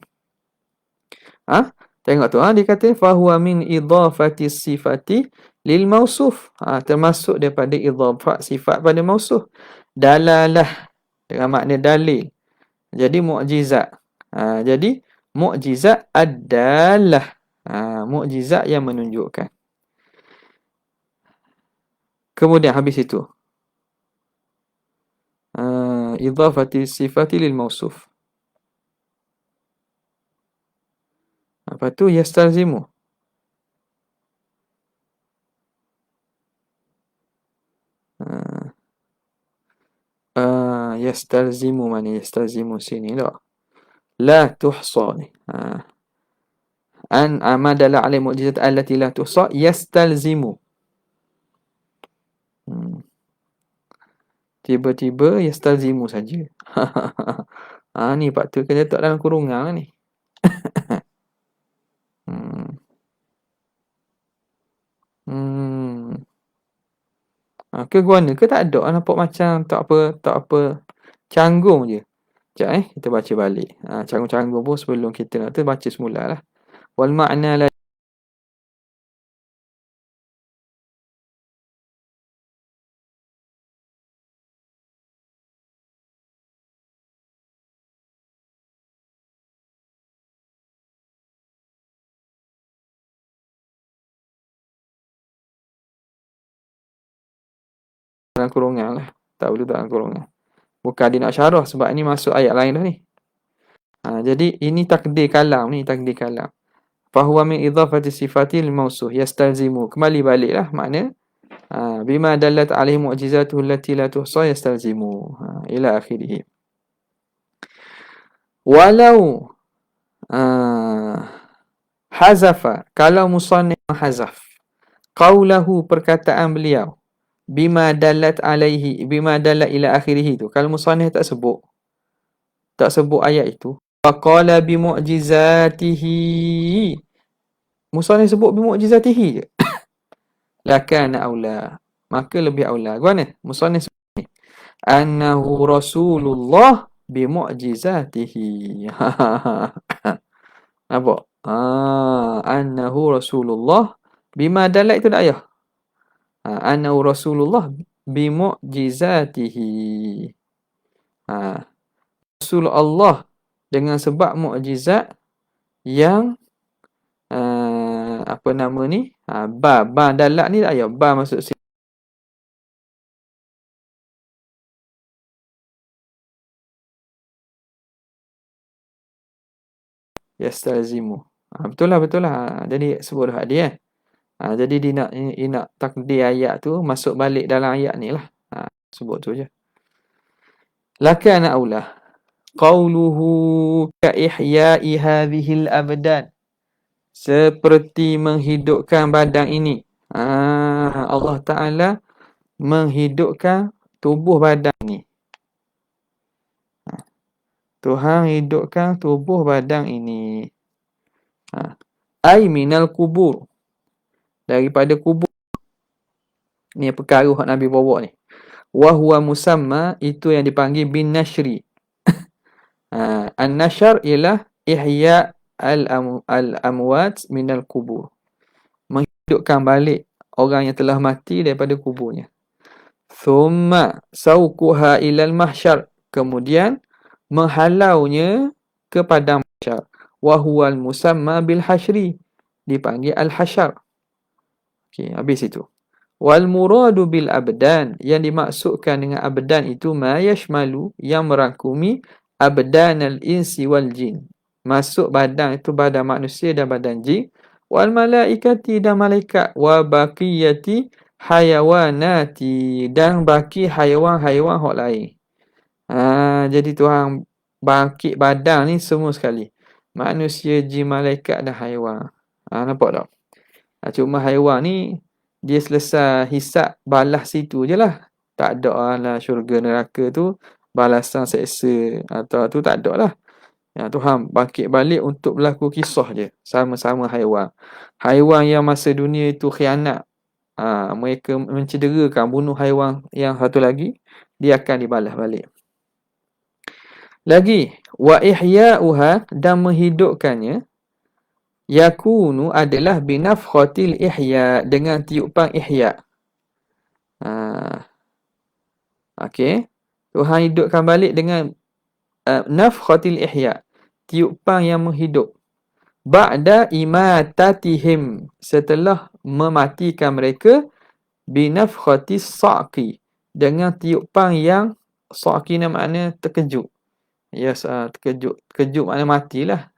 Tengok tu, dia kata fahuwa min idafati sifati lil mausuf. Termasuk daripada idafat sifat pada mausuf. Dalalah dengan makna dalil. Jadi mukjizat. Jadi mukjizat adalah mukjizat yang menunjukkan. Kemudian habis itu idafati sifati lil mausuf. Apa tu? Yastalzimu. Yastalzimu mana? Yastalzimu sini tak? La tuhsa ni. An amadala alai mu'jizat allati la tuhsa yastalzimu. Tiba-tiba yastalzimu saja. Ni patut kena letak dalam kurungan lah ni. Ke guana ke tak ada, nampak macam tak apa canggung je. Sekejap kita baca balik. Canggung-canggung pun sebelum kita nak tu baca semula lah. Wal ma'na la dalam kurungan lah. Tak perlu dalam kurungan. Bukan dia nak syarah sebab ni masuk ayat lain dah ni. Jadi ini takdir kalam ni, takdir kalam. Fahuwa min idhafati sifatil mausuh yastalzimu. Kembali baliklah makna bima dallat alaihi mu'jizatuhu allati la tuhsa yastalzimu. Ila akhirih. Walau hazafa, kalau musannif hazaf qaulahu, perkataan beliau, bima dallat alaihi, bima dallat ila akhirih tu, kalau musannif tak sebut ayat itu, faqala bi mu'jizatihi, musannif sebut bi mu'jizatihi je, lakana aula, maka lebih aula. Gimana musannif sebut ni? Annahu Rasulullah bi mu'jizatihi. Nampak? Annahu Rasulullah bima dalal itu dah ayah. Annahu Rasulullah bi mu'jizatihi. Rasulullah dengan sebab mukjizat yang apa nama ni? Ba dalal ni ayah. Ba maksud sini. Yastalzimu. Betul lah. Jadi sebut hak dia. Jadi dia nak takdir ayat tu masuk balik dalam ayat ni lah. Sebut tu je. Lakana aula qauluhu ka ihya'i hadhil abdan, seperti menghidupkan badan ini. Allah Ta'ala menghidupkan tubuh badan ni. Tuhan hidupkan tubuh badan ini. Ai minal kubur, daripada kubur. Ni perkara yang Nabi bawa ni. Wa huwa musamma, itu yang dipanggil bin nashri. An-nashr ialah ihya al-amwat minal kubur, menghidupkan balik orang yang telah mati daripada kuburnya. Thumma sauquha ilal mahsyar, kemudian menghalaunya ke padang mahsyar. Wa huwal musamma bil hasyri, dipanggil al-hasyar. Okey, habis itu. Wal muradu bil abdan, yang dimaksudkan dengan abdan itu ma yashmalu, yang merangkumi abdanal insi wal jin, masuk badan itu badan manusia dan badan jin, wal malaikati, dan malaikat, wa baqiyati hayawanati, dan baki haiwan-haiwan hak lain. Jadi Tuhan bangkit badan ni semua sekali, manusia, jin, malaikat dan haiwan. Nampak tak? Cuma haiwan ni dia selesai hisap balas situ je lah. Tak ada lah syurga neraka tu balasan seksa atau tu tak ada lah. Tuhan bangkit balik untuk berlaku kisah je. Sama-sama haiwan. Haiwan yang masa dunia itu khianat, mereka mencederakan, bunuh haiwan yang satu lagi, dia akan dibalas balik. Lagi, wa ihya'uha, dan menghidupkannya, yakunu adalah binafkhatil ihya, dengan tiupan ihya. Okey. Tuhan hidupkan balik dengan nafkhatil ihya, tiupan yang menghidup. Ba'da imatatihim, setelah mematikan mereka, binafkhatis sa'qi, dengan tiupan yang sa'qi ni makna terkejut. Yes, terkejut. Terkejut makna matilah.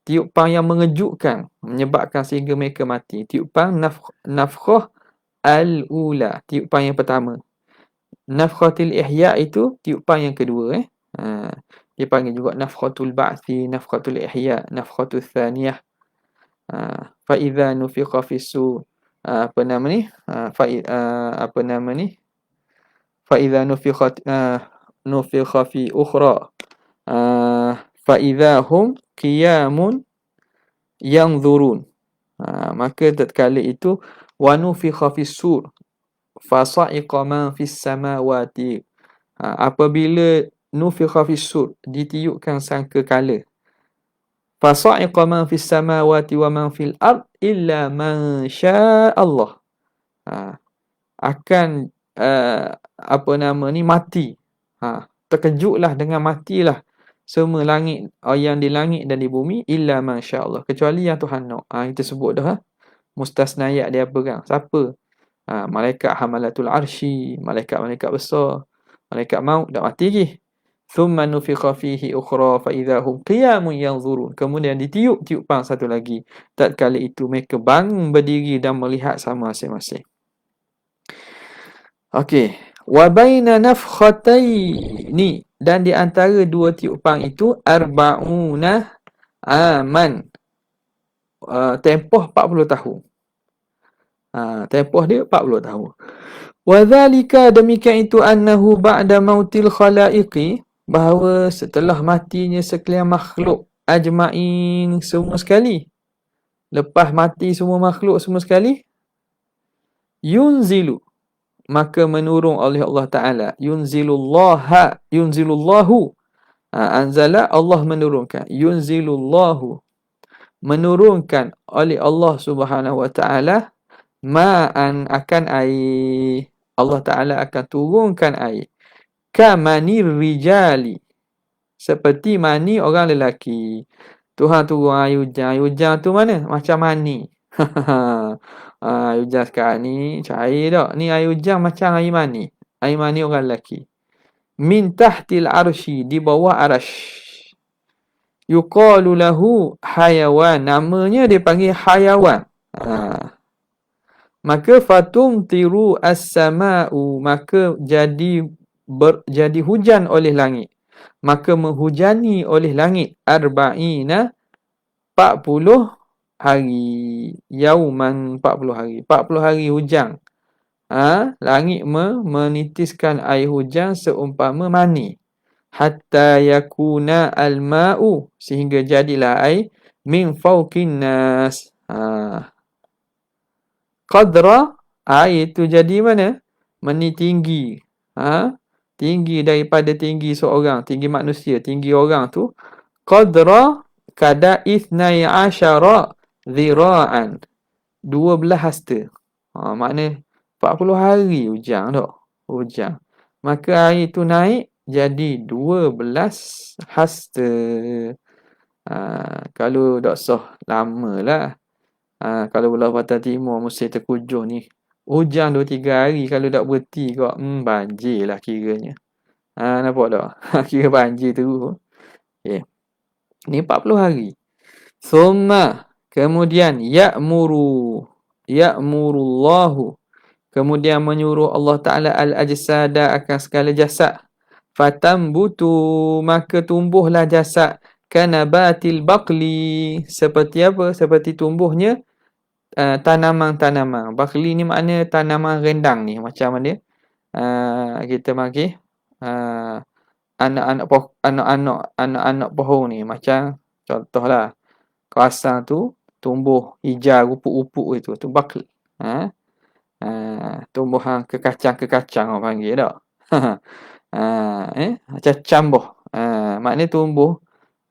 Tiupan yang mengejutkan, menyebabkan sehingga mereka mati. Tiupan nafkhah al-ula, tiupan yang pertama. Nafkhatul ihya itu tiupan yang kedua. Dia panggil juga nafkhatul ba'thi, nafkhatul ihya, nafkhatul thaniyah. Fa idza nufiqa fis-sur, apa nama ni? Apa nama ni? Fa idza nufikha fi ukhra, fa idza hum qiyamun yanzurun. Maka tatkala itu wa nufikha fis-sur fa sa'iqa man fis samawati. Apabila nufikha fis-sur, ditiupkan sangkakala, fa sa'iqa man fis samawati wa man fil ard illa man syaa Allah. Akan apa nama ni, mati. Terkejutlah dengan matilah semua langit, yang di langit dan di bumi, illa man syaa Allah, kecuali yang Tuhan nak. Kita sebut dah. Mustasnayat dia apa kan? Siapa? Malaikat hamalatul arsy, malaikat-malaikat besar, malaikat maut dah mati lagi. Thumma nufikha fihi ukhra fa idza hum qiyamun yanzurun. Kemudian ditiup tiupan satu lagi. Tatkala itu mereka bangun berdiri dan melihat sama masing-masing. Okey. Wa baina nafkhataini, dan di antara dua tiupan itu, arba'una aman, tempoh 40 tahun. Tempoh dia 40 tahun. Wa dzalika, demikian itu, annahu ba'da mautil khalaiqi, bahawa setelah matinya sekalian makhluk, ajma'in, semua sekali. Lepas mati semua makhluk semua sekali, yunzilu, maka menurun oleh Allah Ta'ala. Yunzilullahu, anzala, Allah menurunkan. Yunzilullahu, menurunkan oleh Allah Subhanahu Wa Ta'ala, ma'an, akan air. Allah Ta'ala akan turunkan air. Kamanir rijali, seperti mani orang lelaki. Tuhan turun air hujan. Air hujan tu mana? Macam mani. Air hujan sekarang ni cair tak? Ni air hujan macam air mani. Air mani orang lelaki. Min tahtil arsy, di bawah arash. Yuqalu lahu hayawan, namanya dia panggil hayawan. Maka fatum tiru as-sama'u, maka jadi hujan oleh langit. Maka menghujani oleh langit arba'ina, 40 hari. Yauman, 40 hari. 40 hari hujan. Langit menitiskan air hujan seumpama mani. Hatta yakuna al-ma'u, sehingga jadilah air min fawqin nas. Qadra, air itu jadi mana? Mani tinggi. Tinggi daripada tinggi seorang, tinggi manusia, tinggi orang tu. Qadra kada ithnai asyara zira'an, 12 hasta. Makna 40 hari hujan tak? Hujan. Maka air tu naik jadi 12 hasta. Kalau tak sah, lamalah. Kalau belah Pantai Timur musim terkujur ni, hujan 2-3 hari, kalau tak berhenti kau, banjir lah kiranya. Nampak tak? Kira banjir tu. Okay. Ni 40 hari. Summa, kemudian ya'murullahu, kemudian menyuruh Allah Ta'ala al-ajsada, akan segala jasad. Fatambutu, maka tumbuhlah jasad. Kanabatil baqli, seperti apa? Seperti tumbuhnya tanaman-tanaman. Baqli ni makna tanaman rendang ni. Macam mana? Kita panggil anak-anak pohon ni. Macam contohlah, kawasan tu tumbuh hijau upuk-upuk itu, tu baqli. Tumbuhan kekacang-kekacang orang panggil tak? Macam cambuh. Maknanya tumbuh,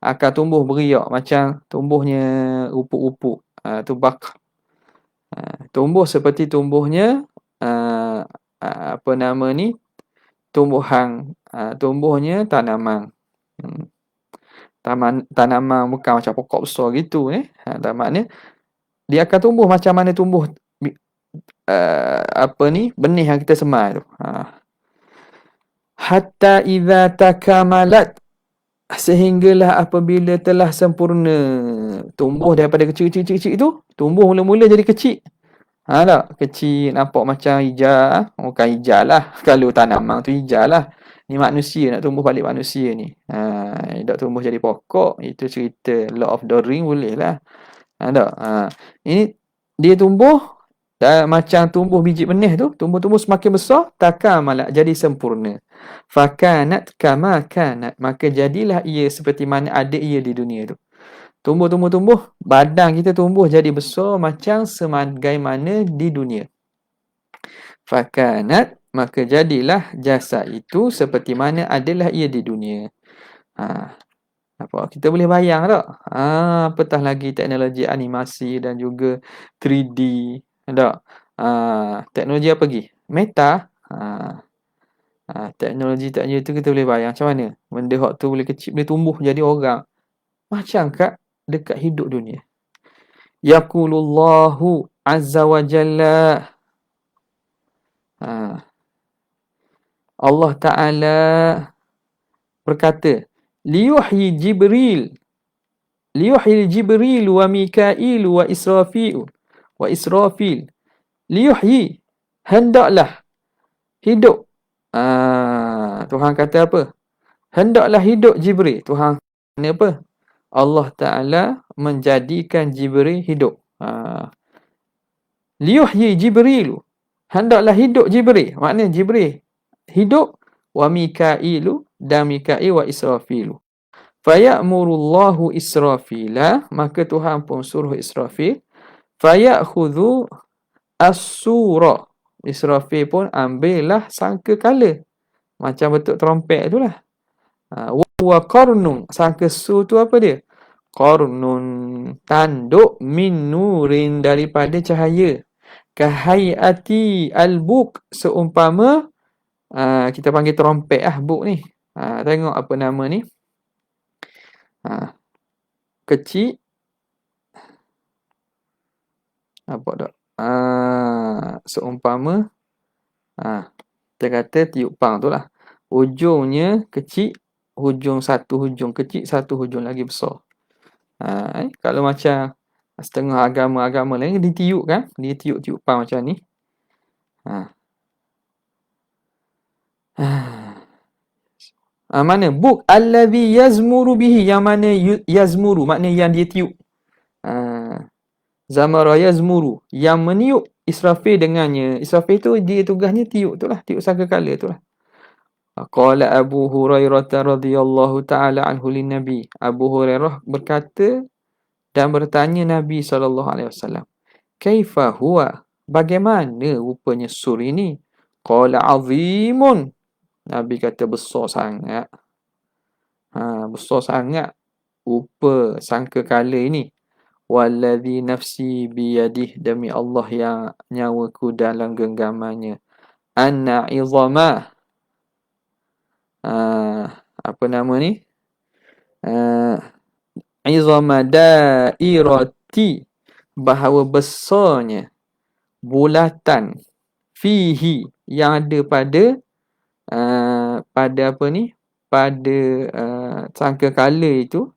akan tumbuh beriak macam tumbuhnya upuk-upuk. Tu bak. Tumbuh seperti tumbuhnya apa nama ni? Tumbuhnya tanaman. Tanaman bukan macam pokok besar gitu maknanya dia akan tumbuh macam mana tumbuh benih yang kita semai tu. Hatta idza takamalat, sehinggalah apabila telah sempurna. Tumbuh daripada kecil-kecil tu, tumbuh mula-mula jadi kecil. Tak? Kecil, nampak macam hijau. Bukan hijau lah. Kalau tanaman tu hijau lah. Ni manusia, nak tumbuh balik manusia ni. Tak tumbuh jadi pokok. Itu cerita Lord of the Ring boleh lah. Tak? Ini dia tumbuh macam tumbuh biji benih tu, tumbuh-tumbuh semakin besar, takamalah, jadi sempurna. Fakanat kama kanat, maka jadilah ia seperti mana ada ia di dunia tu. Tumbuh, badan kita tumbuh jadi besar macam sebagaimana di dunia. Fakanat, maka jadilah jasad itu seperti mana adalah ia di dunia. Apa kita boleh bayang tak? Apatah lagi teknologi animasi dan juga 3D. Tak? Teknologi apa lagi? Meta. Teknologi itu kita boleh bayang macam mana? Benda hak tu boleh kecil, boleh tumbuh jadi orang. Macam kat dekat hidup dunia. Yaqulullahu azza wa jalla. Allah Ta'ala berkata, liyuhyi Jibril wa Mikail wa Israfil. Liyuhyi, hendaklah hidup. Tuhan kata apa? Hendaklah hidup Jibril. Tuhan kata apa? Allah Ta'ala menjadikan Jibril hidup. Liyuhyi Jibril, hendaklah hidup Jibril. Maknanya Jibril hidup, wa Mikailu, dan Mikail wa Israfil. Faya'murullahu Israfila, maka Tuhan pun suruh Israfil. Faya'khudhu as-sura, Israfil pun ambillah sangkakala. Macam bentuk trompet tu lah. Wa qarnun, sangka-su tu apa dia? Qarnun, tanduk, min nurin, daripada cahaya. Kahayati al-buk, seumpama kita panggil trompet buk ni. Tengok apa nama ni. Kecil. Apa tak? Seumpama kita kata tiup pang tu lah. Hujungnya kecil, satu hujung kecil, satu hujung lagi besar. Kalau macam setengah agama-agama lain ditiup kan? Dia tiup pang macam ni. Mana? Buk allazi yazmuru bihi, yang mana yazmuru, maknanya yang dia tiup. Zamara yazmuru, yang meniup Israfil dengannya. Israfil tu dia tugasnya tiup tu lah, tiup sangkakala tu lah. Qala Abu Hurairah radhiyallahu ta'ala anhu lin Nabi. Abu Hurairah berkata dan bertanya Nabi SAW. Kaifa huwa? Bagaimana rupanya sur ini? Qala azimun. Nabi kata besar sangat. Besar sangat rupa sangkakala ini. Walladhi nafsi biyadih, demi Allah yang nyawaku dalam genggamannya. Anna izamah. Apa nama ni? Izama dairati, bahawa besarnya bulatan, fihi, yang ada pada apa ni? Pada sangkakala itu,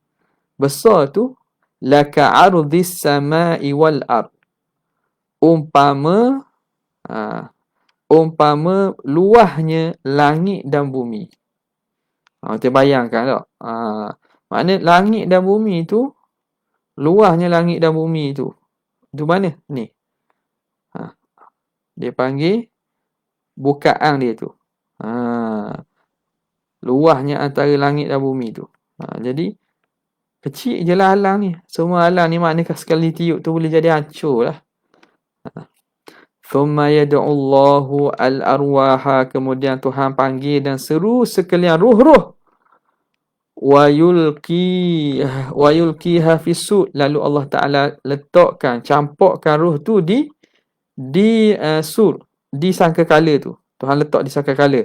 besar tu, laka ardhis samai wal ard. Umpama luahnya langit dan bumi. Kita bayangkan tak? Maknanya langit dan bumi tu, luahnya langit dan bumi tu. Itu mana? Ni. Dia panggil bukaan dia tu. Luahnya antara langit dan bumi tu. Jadi kecil je lah alam ni. Semua alam ni maknanya sekali tiup tu boleh jadi hancur lah. Thumma yad'ullahu al-arwaha, kemudian Tuhan panggil dan seru sekalian ruh-ruh, wa yulqiha fisud, lalu Allah Taala letakkan, campurkan ruh tu di di sangkakala tu. Tuhan letak di sangkakala.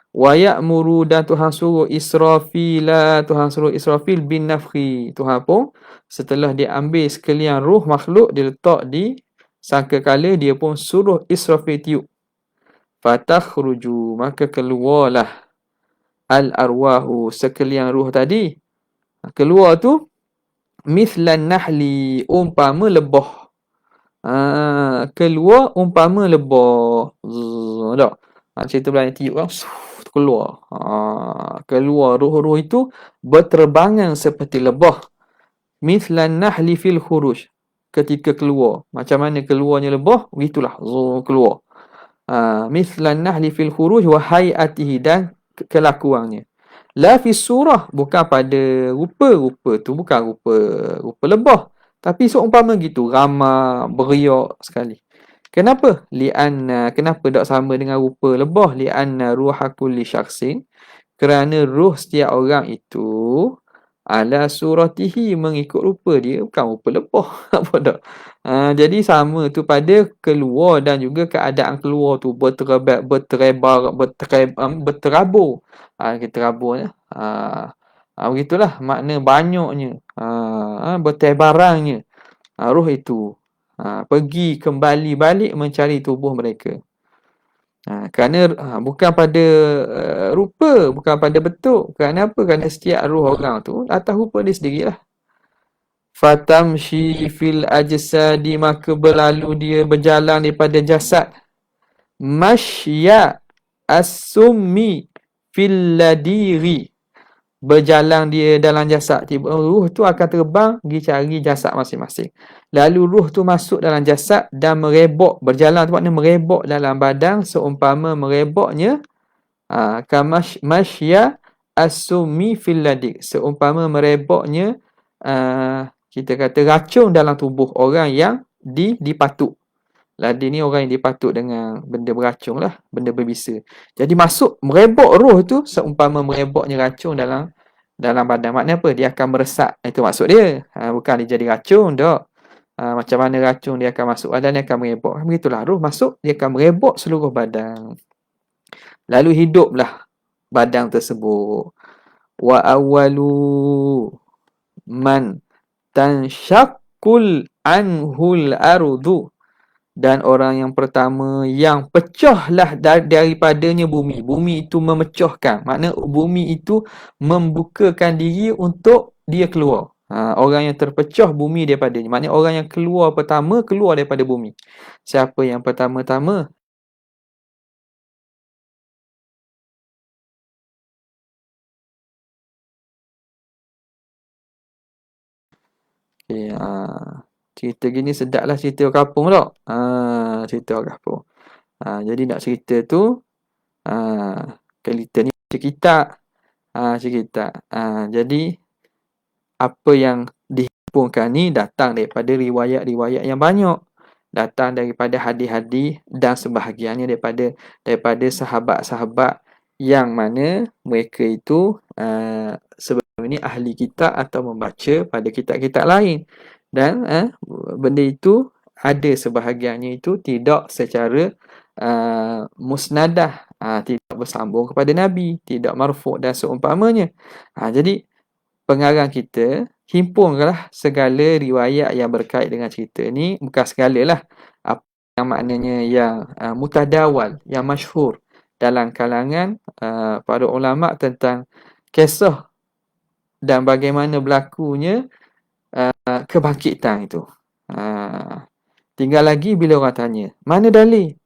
Wa ya'muru, dan Tuhan suruh Israfila, Tuhan suruh Israfil bin nafkhi. Tuhan pun setelah dia ambil sekalian ruh makhluk, dia letak di sangkakala, dia pun suruh Israfil tiup. Fatakhruju, maka keluarlah al-arwahu, sekalian ruh tadi. Keluar tu mithlan nahli, umpama lebah. Keluar umpama lebah. Tak? Cerita belakang tiup kan, keluar. Keluar ruh-ruh itu berterbangan seperti lebah. Mithlan nahli fil khuruj, ketika keluar. Macam mana keluarnya lebah, begitulah keluar. Mithlan nahli fil khuruj wa hayatihi, dan kelakuannya. La fi surah, bukan pada rupa tu bukan rupa lebah, tapi seumpama gitu, ramah, beriak sekali. Kenapa? Kenapa tak sama dengan rupa lebah? Li'anna ruha kulli syakhsin, kerana ruh setiap orang itu ala suratihi, mengikut rupa dia, bukan rupa lebah. Apa tak? Jadi sama tu pada keluar, dan juga keadaan keluar tu berterabur. Terabur ya. Begitulah makna banyaknya. Bertebarangnya ruh itu. Pergi kembali balik mencari tubuh mereka. Kerana bukan pada rupa, bukan pada bentuk. Kerana apa? Kerana setiap ruh orang tu atas rupa dia sendirilah. Fatamshi fil ajsadi, maka berlalu dia, berjalan daripada jasad. Mashya as-summi fil ladiri, berjalan dia dalam jasad. Ruh tu akan terbang pergi cari jasad masing-masing. Lalu ruh tu masuk dalam jasad dan merebok, berjalan tu maknanya merebok dalam badan, seumpama mereboknya mashya as-summi fil ladik, seumpama mereboknya kita kata racun dalam tubuh orang yang dipatuk. Ladi ni orang yang dipatuk dengan benda beracun lah, benda berbisa. Jadi masuk, merebok roh tu seumpama mereboknya racun dalam badan. Maknanya apa? Dia akan meresap. Itu maksud dia. Bukan dia jadi racun, tak. Macam mana racun dia akan masuk badan, dia akan merebok. Begitulah, roh masuk, dia akan merebok seluruh badan. Lalu hiduplah badan tersebut. Wa awwalu man tanshaqqul anhul ardu, dan orang yang pertama yang pecahlah daripadanya bumi. Bumi itu memecahkan. Makna bumi itu membukakan diri untuk dia keluar. Orang yang terpecah bumi daripadanya. Maknanya orang yang keluar pertama, keluar daripada bumi. Siapa yang pertama-tama? Okay, cerita gini sedaplah, cerita kampung tak? Cerita kampung. Jadi nak cerita tu, kita ni baca kitab. Cerita. Jadi apa yang dihimpunkan ni datang daripada riwayat-riwayat yang banyak. Datang daripada hadis-hadis dan sebahagiannya daripada sahabat-sahabat yang mana mereka itu sebelum ini ahli kitab atau membaca pada kitab-kitab lain. Dan benda itu ada sebahagiannya itu tidak secara musnadah, tidak bersambung kepada Nabi, tidak marfu' dan seumpamanya. Jadi pengarang kita himpunlah segala riwayat yang berkait dengan cerita ni, bukan segalalah, apa yang maknanya yang mutadawal, yang masyhur dalam kalangan para ulama tentang kisah dan bagaimana berlakunya kebangkitan itu. Tinggal lagi bila orang tanya, mana dalil?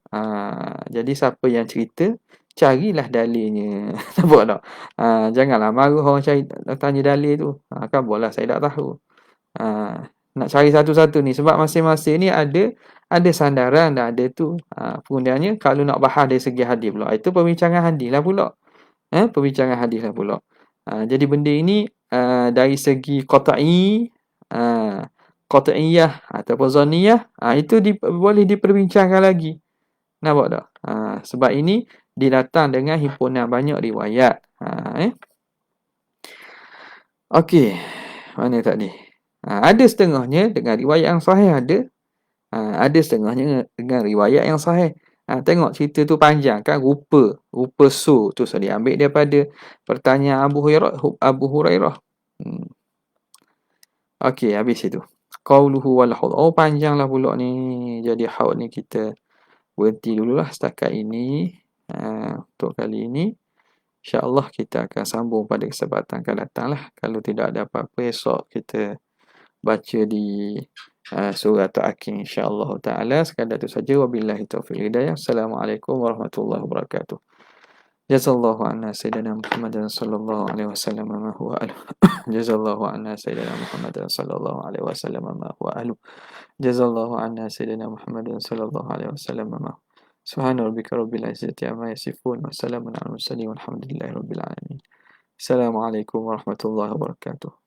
Jadi siapa yang cerita, carilah dalilnya. Nampak tak? Janganlah marah orang tanya dalil tu. Kan boleh saya tak tahu. Nak cari satu-satu ni, sebab masing-masing ni ada sandaran dan ada tu. Kemudiannya kalau nak bahas dari segi hadis pula, itu perbincangan hadis lah pula. Perbincangan hadis lah pula. Jadi benda ini dari segi qat'i, qat'iyah ataupun zanniyah, itu boleh diperbincangkan lagi. Nampak tak? Sebab ini didatang dengan himpunan banyak riwayat. Okey, mana tadi? Ada setengahnya dengan riwayat yang sahih ada. Ada setengahnya dengan riwayat yang sahih. Tengok cerita tu panjang kan, rupa su tu saya diambil daripada pertanyaan Abu Hurairah. Okey, habis itu. Qauluhu wal haud. Oh, panjanglah pula ni. Jadi haud ni kita berhenti dululah setakat ini. Untuk kali ini. InsyaAllah kita akan sambung pada kesempatan akan datang lah. Kalau tidak ada apa-apa, esok kita baca di surah At-Takin insyaAllah ta'ala. Sekadar itu saja. Wabillahi taufiq hidayah. Assalamualaikum warahmatullahi wabarakatuh. Jazallahu anna sayyidina Muhammadan sallallahu alaihi wasallam ma huwa ahlu. Jazallahu anna sayyidina Muhammadan sallallahu alaihi wasallam ma huwa ahlu. Jazallahu anna sayyidina Muhammadan sallallahu alaihi wasallam ma huwa. Subhana rabbika rabbil izzati amma yasifun wa salamun alal mursalin walhamdulillahi rabbil alamin. Assalamualaikum warahmatullahi wabarakatuh.